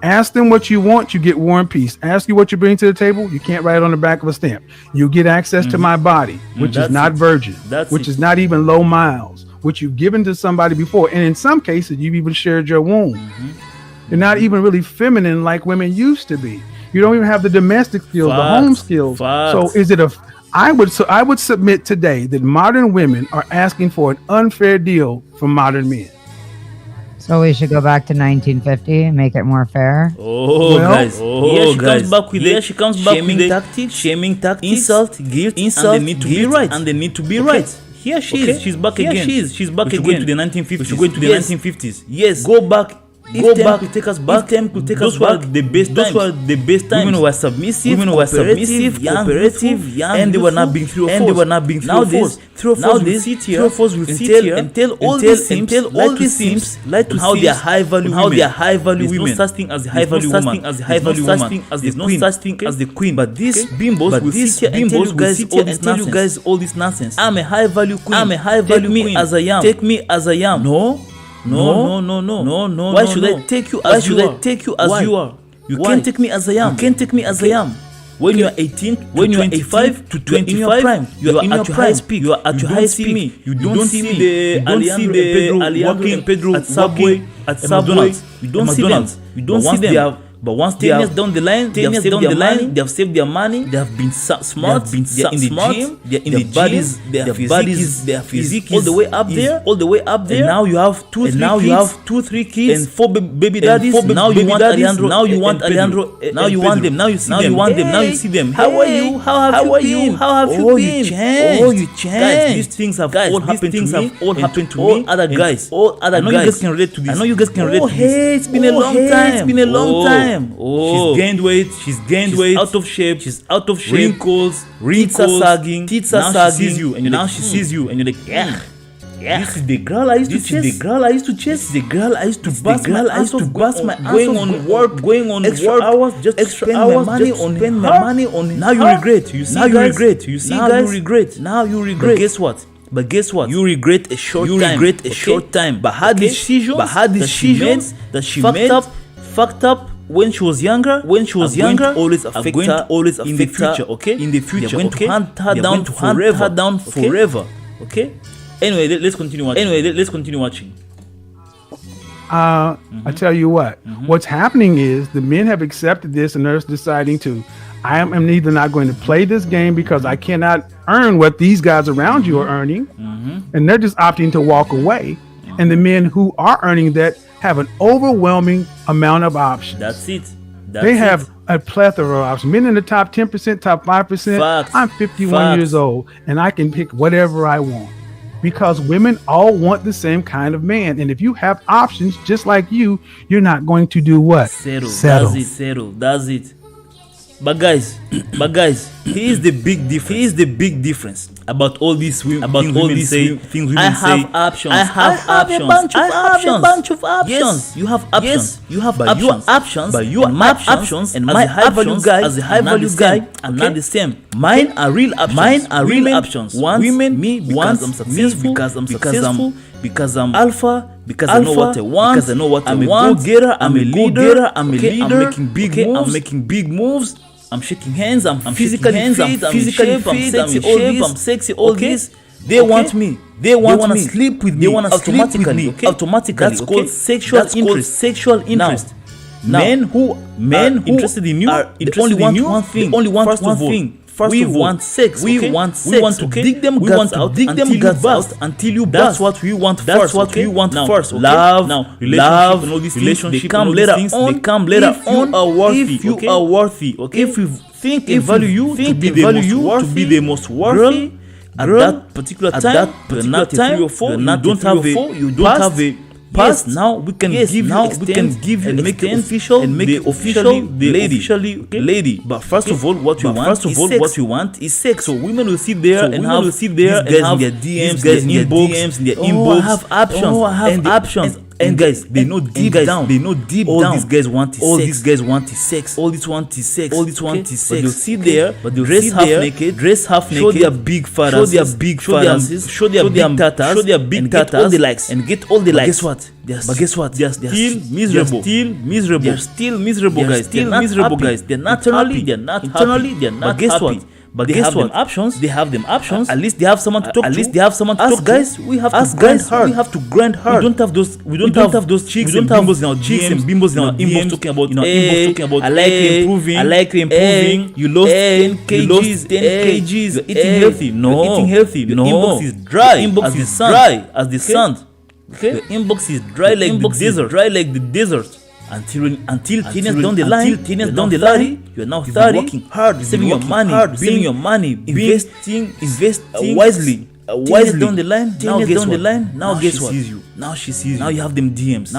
Ask them what you want, you get War and Peace. Ask you what you bring to the table, you can't write it on the back of a stamp. You get access to my body, which is not virgin, which is not even low miles, which you've given to somebody before. And in some cases, you've even shared your womb. You're not even really feminine like women used to be. You don't even have the domestic skills, the home skills. So is it I would submit today that modern women are asking for an unfair deal from modern men. So we should go back to 1950 and make it more fair. Guys. Here she comes back with the shaming tactics, insult, guilt, and they need to be right. Here she is. She's back again. She's back again. Going to the 1950s. We should go into the 1950s. Yes. Go back. Could take us back. Those were the best times. Women were submissive, cooperative, young, and they were not being 3 or 4. Nowadays, 3 or 4 will sit here and tell all these simps like to how they are high value women. There's no such thing as a high value woman. There's no such thing as the queen. But these bimbos will sit here and tell you guys all this nonsense. I'm a high value queen. I'm a high value queen. Take me as I am. No. Why should I take you as you are? You can't take me as I am. When you are 18, when you are 25 to 25, you are at your highest peak. You are at your highest peak. You don't see the Alejandro and Pedro at Subway, at McDonald's. You don't see them. But once 10 years down the line, they have saved their money, they have been smart, they're in the gym, they're in the bodies, their physique all the way up there. And now you have 2-3 kids and 4 baby daddies. Now you want Alejandro. Now you want Alejandro. Now you want them. Now you see them. How are you? How have you been? You changed. You changed. Guys, these things have all happened to me. All other guys. I know you guys can relate to this. Hey, it's been a long time. She's gained weight. She's out of shape. Wrinkles. Teeth are sagging. Now she sees you, and you're like, yeah. This is the girl I used to chase. The girl I used to bust my ass going on work, extra hours, just spend my money on her. Now you regret. You see, guys. Now you regret. But guess what? You regret a short time. But had decisions that she made fucked up when she was younger, always affect her in the future, okay? In the future, they're going to hunt her down forever, okay? Anyway, let's continue watching. I tell you what, what's happening is the men have accepted this and they're deciding to, I am either not going to play this game because I cannot earn what these guys around you are earning, and they're just opting to walk away. And the men who are earning that have an overwhelming amount of options. That's it. They have a plethora of options. Men in the top 10%, top 5%. Facts. I'm 51 years old and I can pick whatever I want. Because women all want the same kind of man. And if you have options just like you're not going to do what? Settle. That's it. But guys, here's the big difference about all these things women say. I have options. I have a bunch of options. Yes, you have options. But your options and my high value guy, as a high value guy, are not the same. Mine are real options. Women, me, because I'm successful, because I'm alpha, because I know what I want, I'm a go-getter, I'm a leader, I'm making big moves, I'm shaking hands, I'm physically fit, I'm sexy, all this. They want me. They want to sleep with me. They want to automatically. That's called sexual interest. Now, men who interested in you, they only want one thing. First we want sex. We want to dig them guts out until you bust. That's what we want first. Love, relationship, they come later on. If you are worthy, okay? If you think and value you to be the most worthy at that particular time, you don't have a past. Now we can give you and make it official and make it officially the lady. But first of all, what you want is sex. So women will sit there and have their DMs, their inbox. I have options. And guys, they know deep down. All these guys want is sex. All this want is sex. But they'll sit there, dress half naked, show their big fathers, show their big tatas, and get all the likes. Guess what? They're still miserable. They're still miserable, guys. They're not happy. But guess what? But they have them options. At least they have someone to talk to. Guys, we have to grind hard. We don't have those chicks and bimbos in our DMs and bimbos in our inbox talking about I like you improving. You lost 10 kgs. You're eating healthy. No. Your inbox is dry as the sand. Okay. Your inbox is dry like the desert. Until 10 years down the line, you're now 30, working hard, saving your money, investing wisely. 10 years down the line, now guess what? Now she sees you. Now you have them DMs.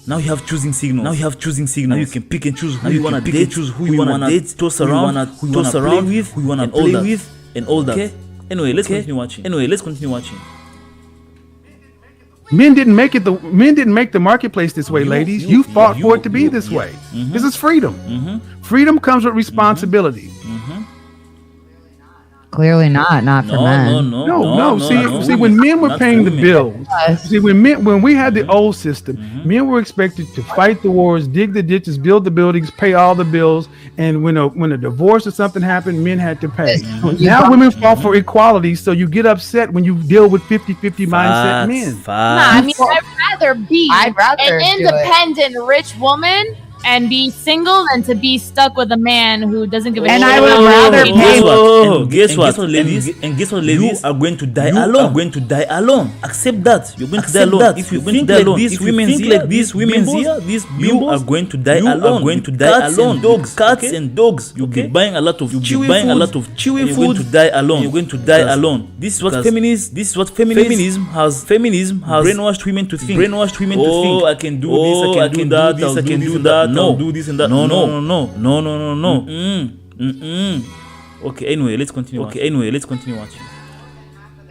Now you have choosing signals. Now you can pick and choose who you wanna date, who you wanna date, toss around with, who you wanna play with, and all that. Okay? Anyway, let's continue watching. Men didn't make the marketplace this way, ladies. You fought for it to be this way. This is freedom. Freedom comes with responsibility. Clearly not for men. No. See, when men were paying the bills, when we had the old system, men were expected to fight the wars, dig the ditches, build the buildings, pay all the bills, and when a divorce or something happened, men had to pay. Now women fought for equality, so you get upset when you deal with 50-50 mindset men. I mean, I'd rather be an independent rich woman and be single than to be stuck with a man who doesn't give a shit. And I would rather pay. Guess what, ladies? And guess what, ladies? You are going to die alone. You are going to die alone. Accept that. You're going to die alone. If you think like these women here, these women here, these you are going to die alone. You are going to die alone. Dogs, cats, and dogs. You'll be buying a lot of chewy food. You're going to die alone. You're going to die alone. This is what feminism has brainwashed women to think. Oh, I can do this. I can do that. I can do that. No, do this and that. No. Okay. Anyway, let's continue. Watching.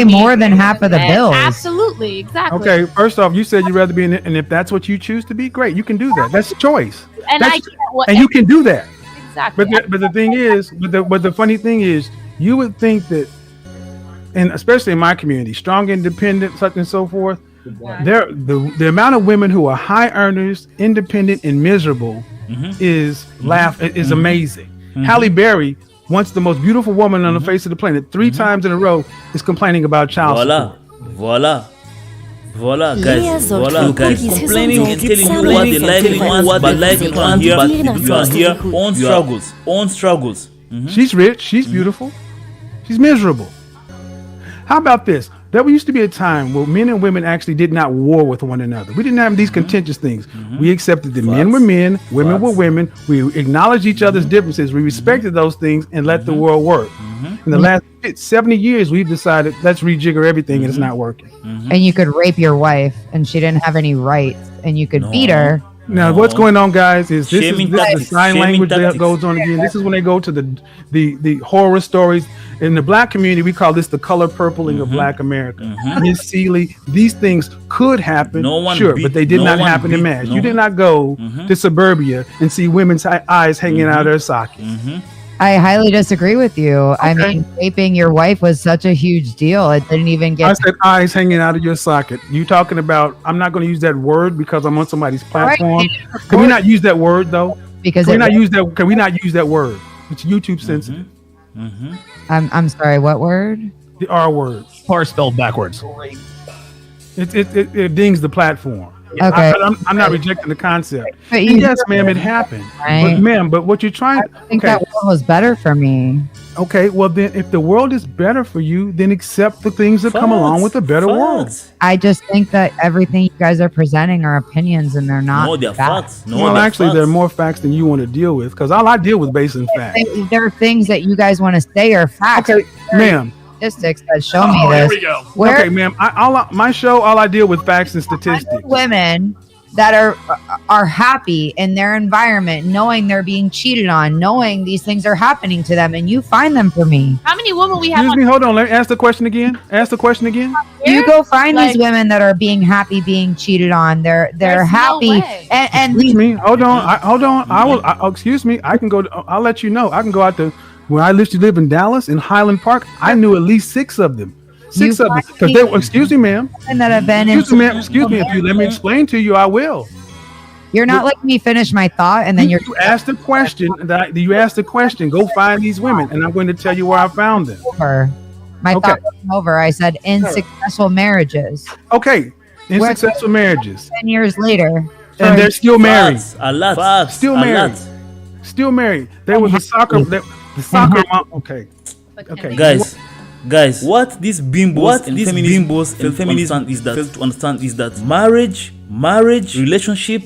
More than half of the bills. Absolutely, exactly. Okay, first off, you said you'd rather be in it, and if that's what you choose to be, great, you can do that. That's a choice. And you can do that. Exactly. But the thing is, but the funny thing is, you would think that, and especially in my community, strong, independent, such and so forth. The amount of women who are high earners, independent, and miserable is amazing. Halle Berry, once the most beautiful woman on the face of the planet, 3 times in a row, is complaining about child support. Voila, guys. Complaining and telling you what they like and what they can't hear, but you are here on struggles. She's rich, she's beautiful, she's miserable. How about this? There used to be a time where men and women actually did not war with one another. We didn't have these contentious things. We accepted that men were men, women were women. We acknowledged each other's differences. We respected those things and let the world work. In the last 70 years, we've decided let's rejigger everything and it's not working. And you could rape your wife and she didn't have any rights and you could beat her. Now, what's going on, guys, is this is the sign language that goes on again. This is when they go to the horror stories. In the black community, we call this the color purpling of black America. Miss Seeley, these things could happen, but they did not happen in mass. You did not go to suburbia and see women's eyes hanging out of their sockets. I highly disagree with you. Okay. I mean, raping your wife was such a huge deal. It didn't even get. I said eyes hanging out of your socket. You talking about? I'm not going to use that word because I'm on somebody's platform. Right. Can we not use that word though? Because can we not use that word? It's YouTube sensitive. I'm sorry. What word? The R word. Or spelled backwards. It dings the platform. Okay. I'm not rejecting the concept. But yes, ma'am, it happened. Right? But what you're trying to... I think that world was better for me. Okay, well then, if the world is better for you, then accept the things that come along with a better world. I just think that everything you guys are presenting are opinions and they're not. No, they're facts. Well, actually, there are more facts than you want to deal with because all I deal with based on facts. There are things that you guys want to say are facts. Okay, ma'am. Statistics that show me this. Here we go. Okay, ma'am. My show, all I deal with facts and statistics. Women that are happy in their environment, knowing they're being cheated on, knowing these things are happening to them, and you find them for me. How many women we have? Excuse me. Hold on. Let me ask the question again. You go find these women that are being happy, being cheated on. They're happy. No and excuse me. Hold on. Excuse me. I can go. I'll let you know. I can go out to. When I used to live in Dallas, in Highland Park, I knew at least 6 of them. 6 of them. Because they were, excuse me, ma'am. That have been Excuse me. If you let me explain to you, I will. You're not letting me finish my thought, and then you asked the question. You asked the question. Go find these women, and I'm going to tell you where I found them. My thought wasn't over. I said in successful marriages. Okay, in successful marriages. 10 years later, and they're still married. Still married. Still married. They were the soccer. The soccer mom. Okay. Guys, what these bimbos and feminism is that fail to understand is that marriage, relationship,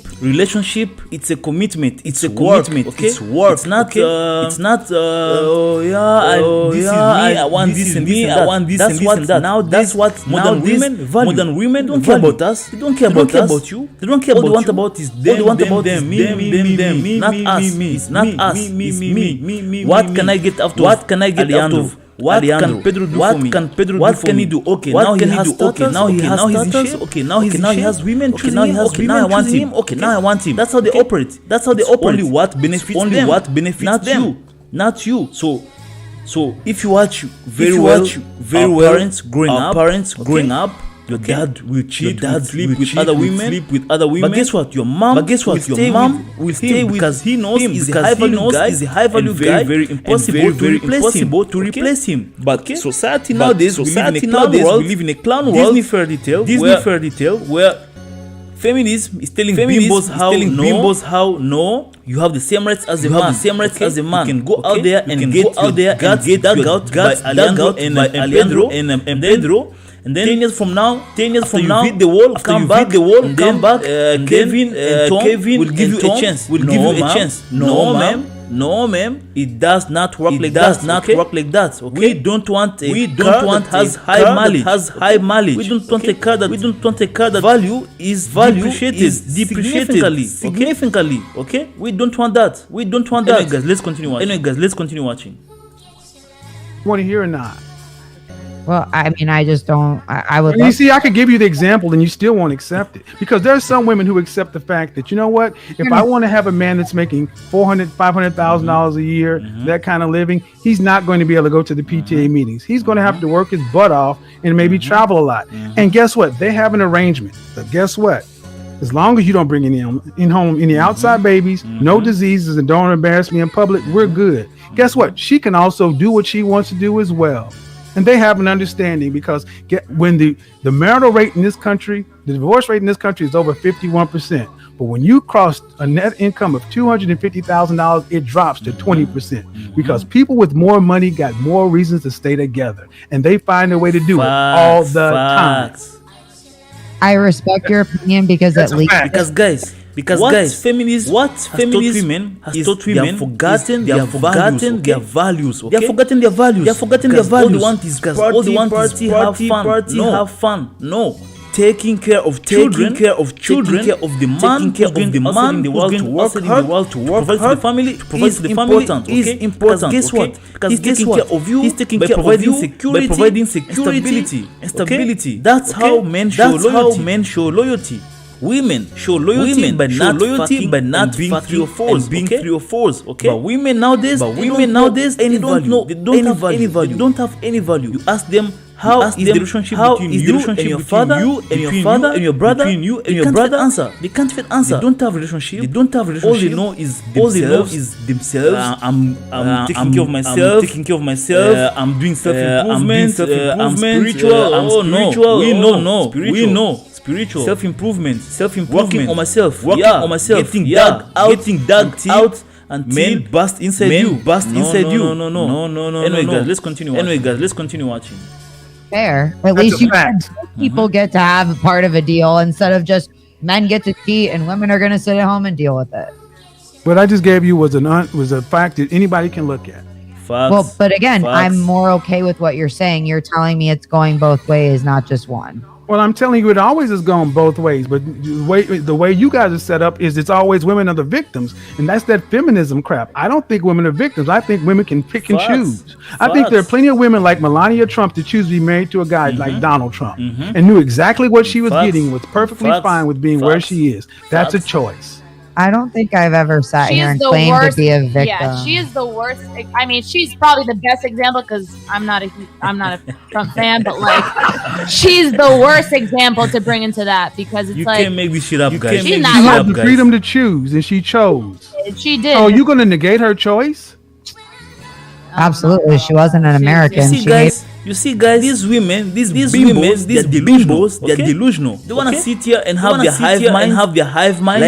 it's a commitment. It's a commitment. Okay? It's work. It's not. This is me. I want this and this. I want this and this and that. Now that's what modern women value. Modern women don't care about us. They don't care about you. They don't care about you. All they want about is them. All they want about them. Me. Not us. It's not us. It's me. What can I get out of? What can I get out of? What can Pedro do for me? What can he do? Okay, now he has status. Now he's in shape. Okay, now he has women. Okay, now he has women. Now I want him. Okay, now I want him. That's how they operate. Only what benefits them. Not you. So if you watch very well, parents growing up. Your dad will cheat, sleep with other women. But guess what? Your mom will stay because he knows he's a high value guy, very impossible to replace him. But society nowadays, we live in a clown world. Disney fairy tale, where Feminism is telling bimbos how no, you have the same rights as a man. You can go out there and get dug out by Alejandro and Pedro. And then 10 years from now, you beat the wall, come back, Kevin and Tom will give you a chance. No, ma'am. It does not work like that. Okay? We don't want has high mileage. We don't want a car that value is depreciated significantly. Okay? We don't want that. Anyway, guys, let's continue watching. You want to hear or not? Well, I mean, I just don't. I would. You see, I could give you the example, and you still won't accept it because there's some women who accept the fact that, you know what, if I want to have a man that's making $500,000 a year, that kind of living, he's not going to be able to go to the PTA meetings. He's going to have to work his butt off and maybe travel a lot. And guess what? They have an arrangement. But guess what? As long as you don't bring in home any outside babies, no diseases, and don't embarrass me in public, we're good. Guess what? She can also do what she wants to do as well. And they have an understanding because when the marital rate in this country, the divorce rate in this country is over 51%. But when you cross a net income of $250,000, it drops to 20% because people with more money got more reasons to stay together. And they find a way to do it all the time. I respect your opinion because That's at least Because guys, feminism has taught women they have forgotten their values. Okay? They have forgotten their values. All they want is party, have fun. No. Taking care of children, taking care of the man, taking care of the man in the world to work hard, to provide for the family, is important. Guess what? He's taking care of you. He's taking care of you by providing security and stability. That's how men show loyalty. Women show loyalty by not being 3 or 4s. Okay. But women nowadays, they don't have any value. You ask them, how is the relationship between you and your father, and your brother, between you and your brother? They can't even answer. They don't have relationship. All they know is themselves. I'm taking care of myself. I'm doing self-improvement. I'm spiritual. We know. Spiritual self-improvement, working on myself, getting dug out, and men burst inside you. No. Anyway, guys, let's continue watching. Fair. At least people get to have a part of a deal instead of just men get to cheat and women are going to sit at home and deal with it. What I just gave you was a fact that anybody can look at. Facts. Well, but again, I'm more okay with what you're saying. You're telling me it's going both ways, not just one. Well, I'm telling you, it always has gone both ways. But the way you guys are set up is it's always women are the victims. And that's that feminism crap. I don't think women are victims. I think women can pick and choose. I think there are plenty of women like Melania Trump to choose to be married to a guy like Donald Trump and knew exactly what she was getting, was perfectly fine with being where she is. That's a choice. I don't think I've ever sat here and claimed to be a victim. Yeah, she is the worst. I mean, she's probably the best example because I'm not a Trump fan, but like, she's the worst example to bring into that because it's you like can't make this shit up, guys. She had the freedom to choose, and she chose. She did. Oh, you gonna negate her choice? Absolutely, she wasn't an American. You see, guys, these women, these bimbos, they're delusional. They want to sit here and have their hive mind,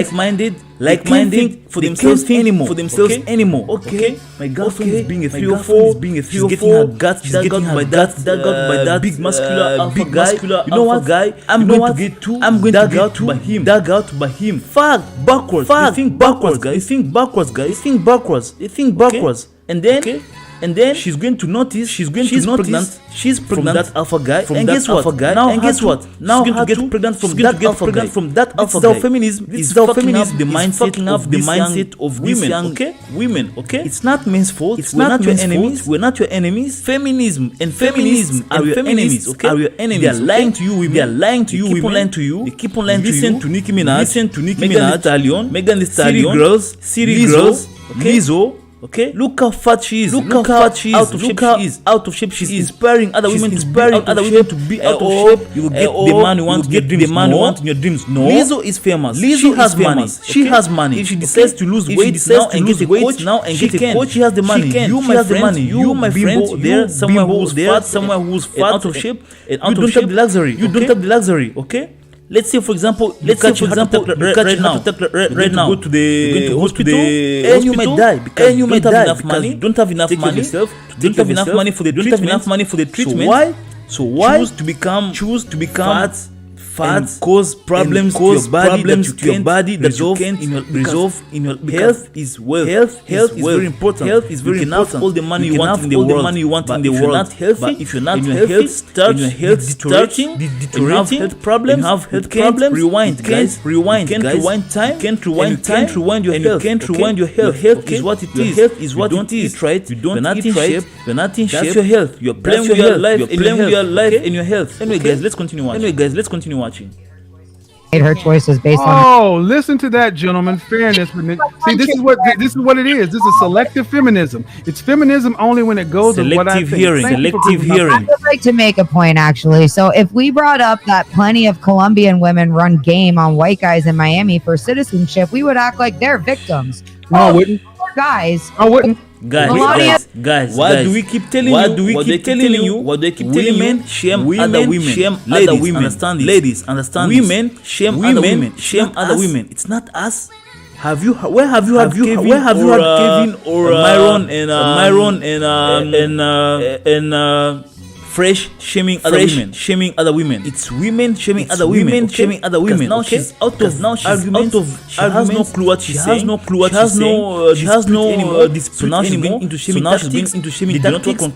like-minded for themselves anymore. Okay, my girlfriend is being a 3 or 4. She's getting her guts. She's getting by that big muscular alpha guy. You know what, guy? I'm going to get dug out by him. Backwards. They think backwards, guys. And then she's going to notice she's pregnant. She's pregnant that alpha guy. And guess what? Now she's going to get pregnant from that alpha guy. This is how feminism is fucking up the mindset of women. Okay. It's not men's fault. We're not your enemies. Feminism are your enemies. Okay. They are lying to you. They keep on lying to you. Listen to Nicki Minaj, Megan Thee Stallion, City girls, Lizzo. Okay, look how fat she is. Look how out of shape she is. Inspiring other women to be out of shape. You will get the man you want. In your dreams. No, Lizzo is famous. She has money. If she decides to lose weight now and get a coach, she has the money. You, my friend, there somewhere who's fat, somewhere who's out of shape, and you don't have the luxury. Okay. Let's say, for example, right now, go to the hospital, and you might die because you don't have enough money. Don't have enough money for the treatment. So why choose to become fat, cause problems to your body that you can't resolve in your health is wealth. Health is very important. Health is very important. All the money you want in the world, but if you're not healthy, starting deteriorating, you have health problems. Rewind, guys. You can't rewind time. Can't rewind your health. You can't rewind your health. Health is what it is. Health is what it is. You don't eat right. You're not in shape. That's your health. You're playing with your life. You're playing with your life and your health. Anyway, guys, let's continue watching. Made her choices based on. Oh, listen to that, gentlemen. Fairness. See, this is what it is. This is selective feminism. It's feminism only when it goes with what I think. Selective hearing. I would like to make a point, actually. So, if we brought up that plenty of Colombian women run game on white guys in Miami for citizenship, we would act like they're victims. No, I wouldn't. Guys. I wouldn't. Guys, why do we keep telling you? What do they keep telling you? Women shame other women. Ladies, understand. Women shame other women. It's not us. Where have you had Kevin or Myron and Fresh shaming other women. It's women shaming other women. Now she's out of argument. She has no clue what she's saying. She has no dispute anymore. So now she's being into shaming tactics. Now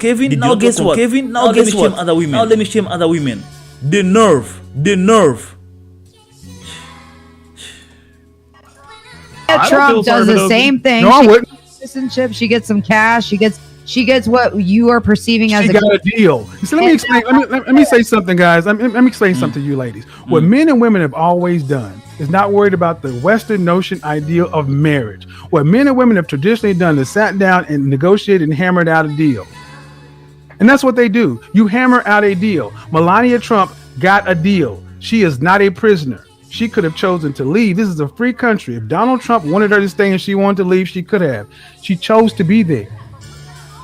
guess what? Now let me shame other women. The nerve. Trump does the same thing. No, I wouldn't. Citizenship. She gets some cash. She gets what you are perceiving as a deal. So let me explain. Let me say something, guys. Let me explain something to you, ladies. What men and women have always done is not worried about the Western notion ideal of marriage. What men and women have traditionally done is sat down and negotiated and hammered out a deal. And that's what they do. You hammer out a deal. Melania Trump got a deal. She is not a prisoner. She could have chosen to leave. This is a free country. If Donald Trump wanted her to stay and she wanted to leave, she could have. She chose to be there.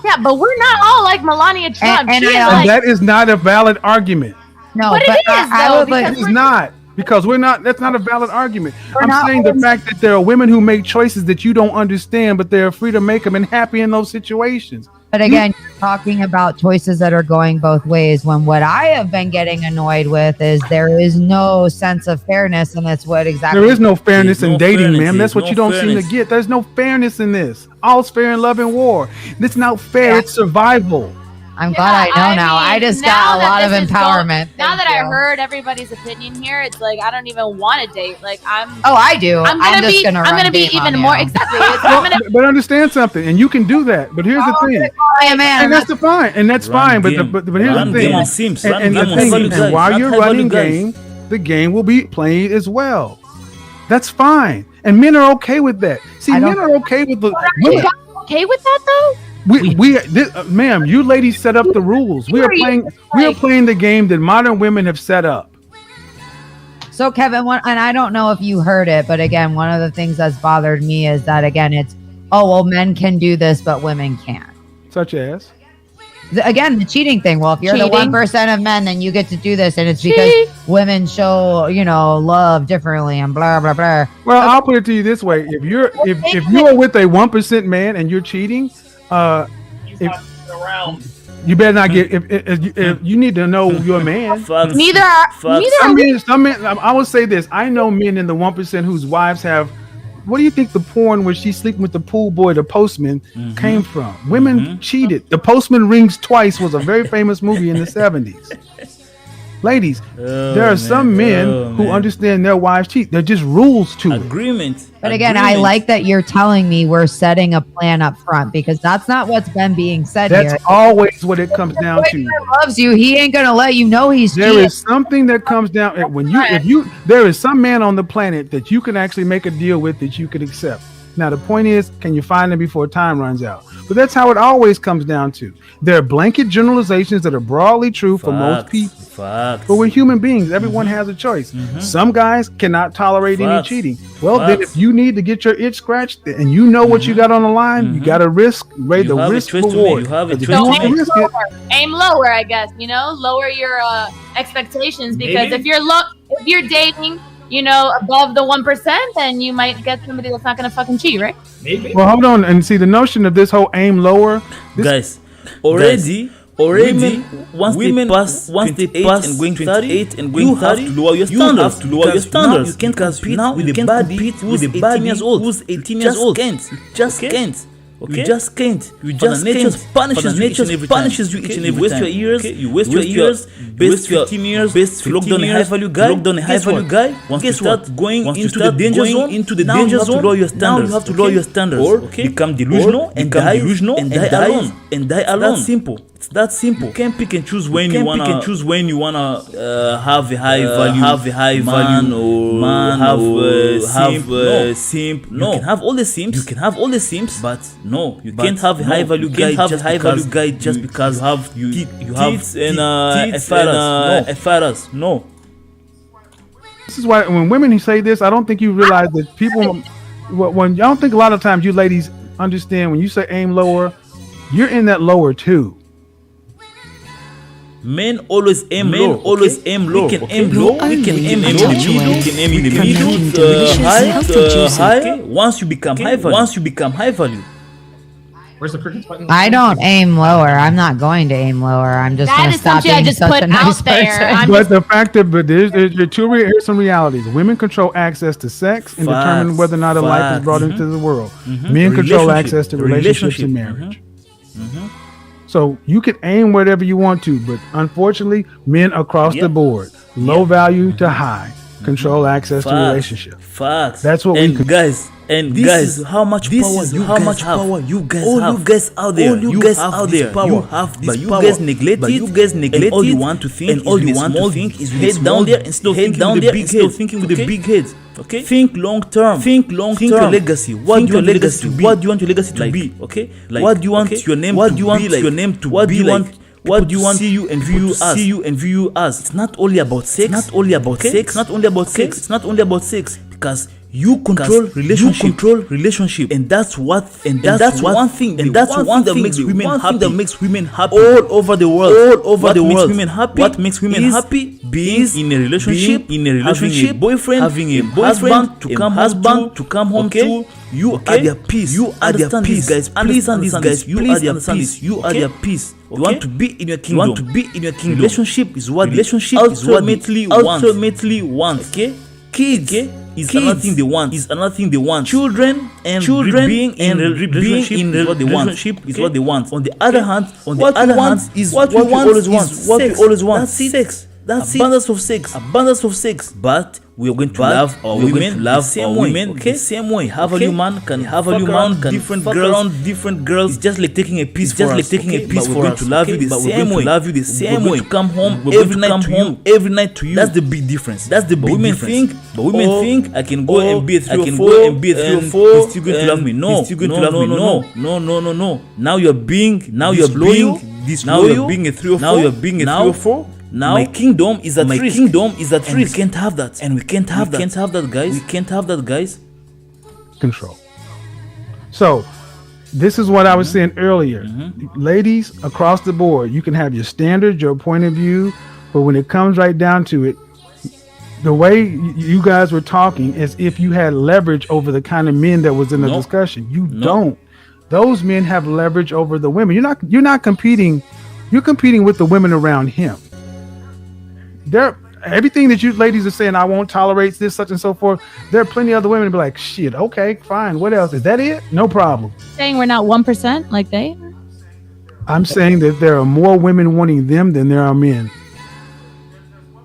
Yeah, but we're not all like Melania Trump. And that is not a valid argument. No, but it is, though. It is not. Because we're not. That's not a valid argument. I'm saying the fact that there are women who make choices that you don't understand, but they're free to make them and happy in those situations. But again, you're talking about choices that are going both ways, when what I have been getting annoyed with is there is no sense of fairness, and that's what exactly. There is no fairness in dating, man. That's what you don't seem to get. There's no fairness in this. All's fair in love and war. It's not fair. It's survival. I'm glad I know now. I just got a lot of empowerment. Now that I heard everybody's opinion here, it's like I don't even want to date. Like I do. I'm gonna be even more exactly. But understand something, and you can do that. But here's the thing. And that's fine. And that's fine. But here's the thing. And while you're running game, the game will be played as well. That's fine. And men are okay with that. See, men are okay with the women. Okay with that though? Ma'am, you ladies set up the rules. We are playing the game that modern women have set up. So Kevin, and I don't know if you heard it, but again, one of the things that's bothered me is that again, it's men can do this, but women can't. Such as? Again, the cheating thing. Well, if you're the 1% of men, then you get to do this, and it's because women show, love differently and blah blah blah. Well, I'll put it to you this way: if you're with a 1% man and you're cheating, you better not get. If you need to know you're a man. Neither are. Some men. I will say this: I know men in the 1% whose wives have. What do you think the porn where she's sleeping with the pool boy, the postman, came from? Women cheated. The Postman Rings Twice was a very famous movie in the 70s. Ladies, there are some men who understand their wives cheat. They're just rules to agreement. But again, I like that you're telling me we're setting a plan up front, because that's not what's been being said here. That's always what it comes down to. He loves you. He ain't gonna let you know he's cheating. There is something that comes down there is some man on the planet that you can actually make a deal with that you can accept. Now, the point is, can you find them before time runs out? But that's how it always comes down to. There are blanket generalizations that are broadly true for most people. But we're human beings. Everyone has a choice. Some guys cannot tolerate any cheating. Well, then if you need to get your itch scratched and you know what you got on the line, you got to risk reward. Aim lower, I guess. Lower your expectations, because if you're if you're dating, above the 1%, then you might get somebody that's not gonna fucking cheat, right? Maybe. Well, hold on, and see the notion of this whole aim lower, guys. Already, once they pass and going 38 and going 30, you have to lower your standards. You can't compete with a body who's 18 years old. Just can't. Okay? You just can't. Nature punishes you each and every time. You waste your years, best 15 years, lock down a high value guy. Once you start going into the danger zone, now you have to lower your standards. Or become delusional and die alone. That's simple. It's that simple. You can't pick and choose when you wanna have a high value man or have simp. No, you can have all the simps. But no, you can't have a high value guy just because you have tits and FRS. No. This is why when women say this, I don't think you realize that people. When I don't think a lot of times you ladies understand when you say aim lower, you're in that lower too. Men always aim low. We can aim low. We can aim in the middle, high. Once you become high value. Where's the crickets button? I don't aim lower. I'm not going to aim lower. I'm just going to stop being such a nice person. But the fact that here's some realities. Women control access to sex and determine whether or not a life is brought into the world. Men control access to relationships and marriage. So you can aim whatever you want to, but unfortunately, men across the board, low value to high, control access to relationships. Facts. That's what guys. And guys, how much power you guys have. You guys out there, you have this power. But you guys neglect it. And all you want to think is head down there and still thinking with the big head. Okay. Think long term. Think your legacy. What do you want your legacy to be? What do you want your legacy to be? Okay. What do you want your name to be? What do you want? What do you want? See you and view us. It's not only about sex. It's not only about sex. Because you control relationship, and that's one thing that makes women happy all over the world. What makes women happy? Being in a relationship, having a boyfriend to come home to. You are their peace. You understand this, guys. Understand this, guys. You are their peace. You are their peace. You want to be in your kingdom. Relationship is what ultimately want. Okay, kids. Is another thing they want. Children being in relationship is what they want. On the other hand, what you always want. That's sex. That's abundance of sex. But we are going to love our women the same way. Have a man can different girls. It's just like taking a piece for us. We're going to love you the same way. We're going to come home every night to you. That's the big difference. That's the big difference. But women think I can go and be a 3 or 4. He's still going to love me. No. Now you're being disloyal. Now you're being a 3 or 4. Now my kingdom is at risk. And we can't have that. Guys. Control. So, this is what I was saying earlier. Ladies, across the board, you can have your standards, your point of view, but when it comes right down to it, the way you guys were talking as if you had leverage over the kind of men that was in the discussion. You don't. Those men have leverage over the women. You're not competing. You're competing with the women around him. Everything that you ladies are saying, I won't tolerate this, such and so forth. There are plenty of other women to be like, shit, okay, fine. What else? Is that it? No problem. Saying we're not 1% like they are? I'm saying that there are more women wanting them than there are men.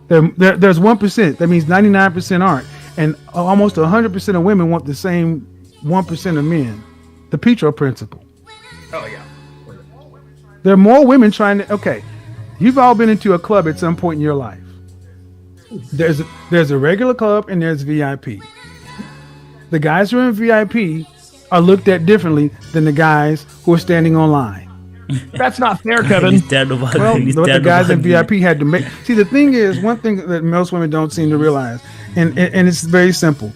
There's 1%. That means 99% aren't. And almost 100% of women want the same 1% of men. The Petro principle. Oh, yeah. There are more women trying to, okay. You've all been into a club at some point in your life. There's a regular club and there's VIP. The guys who are in VIP are looked at differently than the guys who are standing online. That's not fair, Kevin. The guys in VIP had to make. See, the thing is, one thing that most women don't seem to realize, and it's very simple.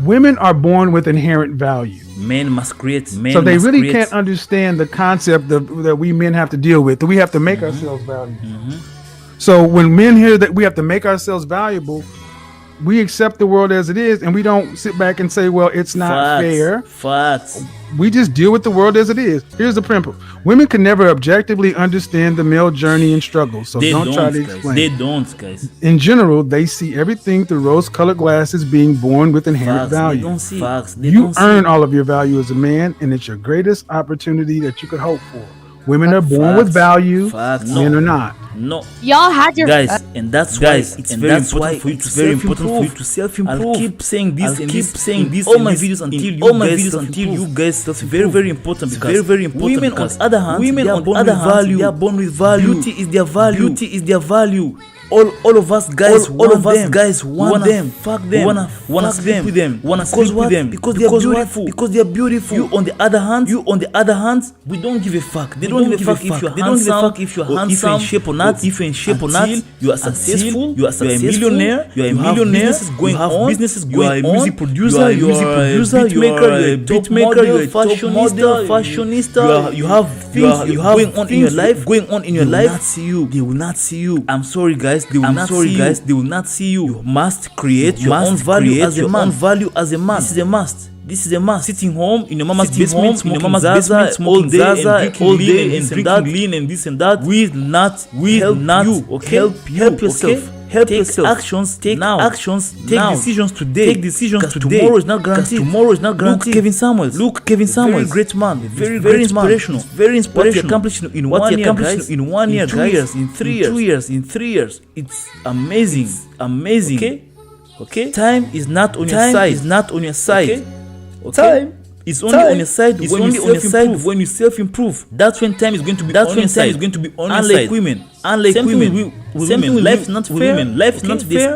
Women are born with inherent value. Men must create. So they really can't understand the concept that we men have to deal with. That we have to make ourselves valuable. So when men hear that we have to make ourselves valuable, we accept the world as it is, and we don't sit back and say, well, it's not fair. Facts. We just deal with the world as it is. Here's the principle. Women can never objectively understand the male journey and struggle, so don't try to explain. They don't, guys. In general, they see everything through rose-colored glasses, being born with inherent value. They don't see. Facts. You earn all of your value as a man, and it's your greatest opportunity that you could hope for. Women are born with value, men are not. No, y'all had your guys, and that's why it's very important for you to self-improve. I'll keep saying this and keep saying this all my videos until you guys. That's very, very important. Very, very important. Women, on the other hand, they are born with value. Beauty is their value. All of us guys want them. Fuck them. Wanna sleep with them. Wanna sleep with them because they are beautiful. You on the other hand, we don't give a fuck. They don't give a fuck if you're handsome, if you're in shape or not. If you're in shape or not, you are successful. You are a millionaire. You have businesses going on. You are a music producer. You are a beat maker. You are a fashionista. You have things going on in your life. They will not see you. I'm sorry, guys. They will not see you. You must create your own value as a man. This is a must. Sitting home in your mama's basement, smoking Zaza all day and drinking lean and this and that will not you. Okay, help yourself. Take actions. Take decisions today. Tomorrow is not guaranteed. Look, Kevin Samuels. Very great man. Very inspirational. What he accomplished in 1 year, guys. In 1 year, 2 years, in 3 years. It's amazing. Okay. Time is not on your side. Okay. Time is only on your side. It's only on your side when you self-improve. That's when time is going to be on your side. Unlike women. Life is not fair. There's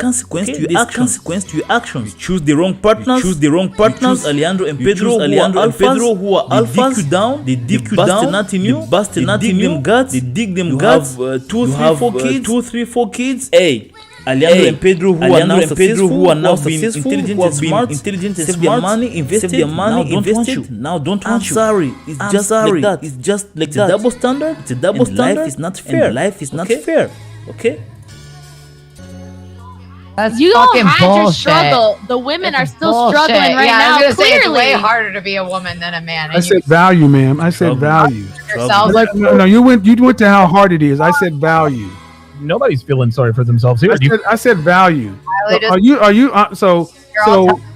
consequence to your actions. You choose the wrong partners. Choose Alejandro and Pedro who are alphas. They dig you down. They dig them guts. You have 2, 3, 4 kids. Hey. Alejandro and Pedro who are now successful, who have been intelligent and smart, invested their money, now don't want you. Sorry, it's just like that. It's a double standard. Life is not fair. Okay. That's you all fucking had your bullshit. struggle. The women are still bullshit. struggling right I now. was gonna say it's Clearly, way harder to be a woman than a man. I said value, ma'am. I said value. Yourself. No, you went to how hard it is. I said value. Nobody's feeling sorry for themselves here. I said value. Are you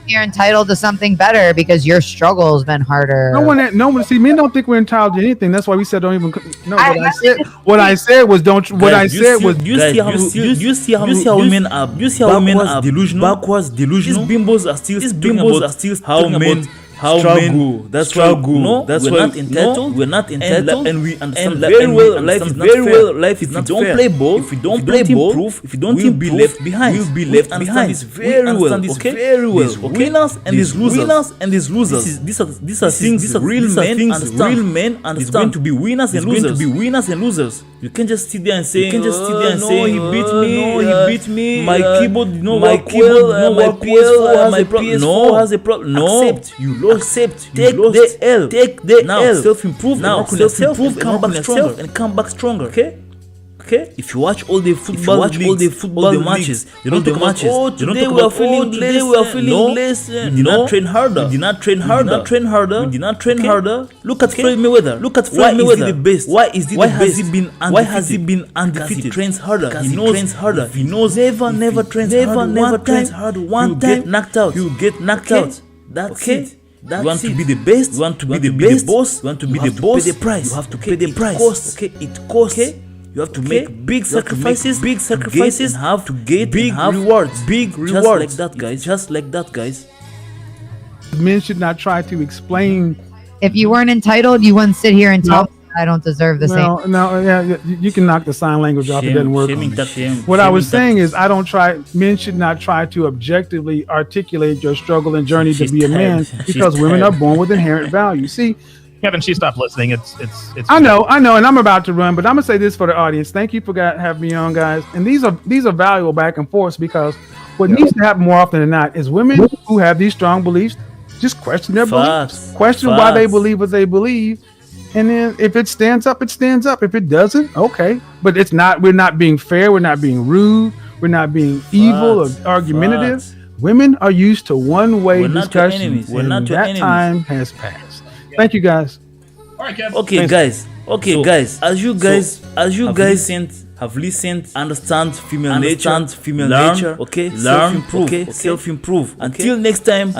you're entitled to something better because your struggle has been harder. No one. See, men don't think we're entitled to anything. That's why we said don't even. No, what I said was don't. What I said was. You see how women are. You see how women are backwards delusional. These bimbos are still how men. Struggle. That's why we're not entitled, and we understand very well. Life is not fair. If we don't play ball, we'll be left behind. This very well. Okay. There's winners and there's losers. These are things real men understand. There's going to be winners and losers. You can't just sit there and say, no, he beat me. My keyboard, my PS4 has a problem. No, accept. You lost. Take the L. Now self-improve. Come back stronger. Okay. If you watch all the football matches, they don't talk about today we are feeling less. We did not train harder. Look at Floyd Mayweather. Why is he the best? Why has he been undefeated? He trains harder. He knows never trains harder. One time you get knocked out. That's it. You want to be the best. You want to be the boss. You want to be the boss. You have to pay the price. It costs. You have to make big sacrifices, and have to get big rewards. Just like that, guys. Men should not try to explain. If you weren't entitled, you wouldn't sit here and tell me I don't deserve the same. No, you can knock the sign language off. It doesn't work. What I was saying is, men should not try to objectively articulate your struggle and journey to be a man because women are born with inherent value. See, Kevin, she stopped listening. It's. I know, and I'm about to run, but I'm gonna say this for the audience. Thank you for having me on, guys. And these are valuable back and forth because what needs to happen more often than not is women who have these strong beliefs just question their beliefs, question why they believe what they believe. And then if it stands up, it stands up. If it doesn't, okay. But it's not. We're not being fair. We're not being rude. We're not being evil or argumentative. Women are used to one-way discussions, and that time has passed. Thank you, guys. All right, Kev. Okay, guys. Okay, guys. As you guys have listened, understand female nature, okay, self-improve, okay, self-improve. Until next time,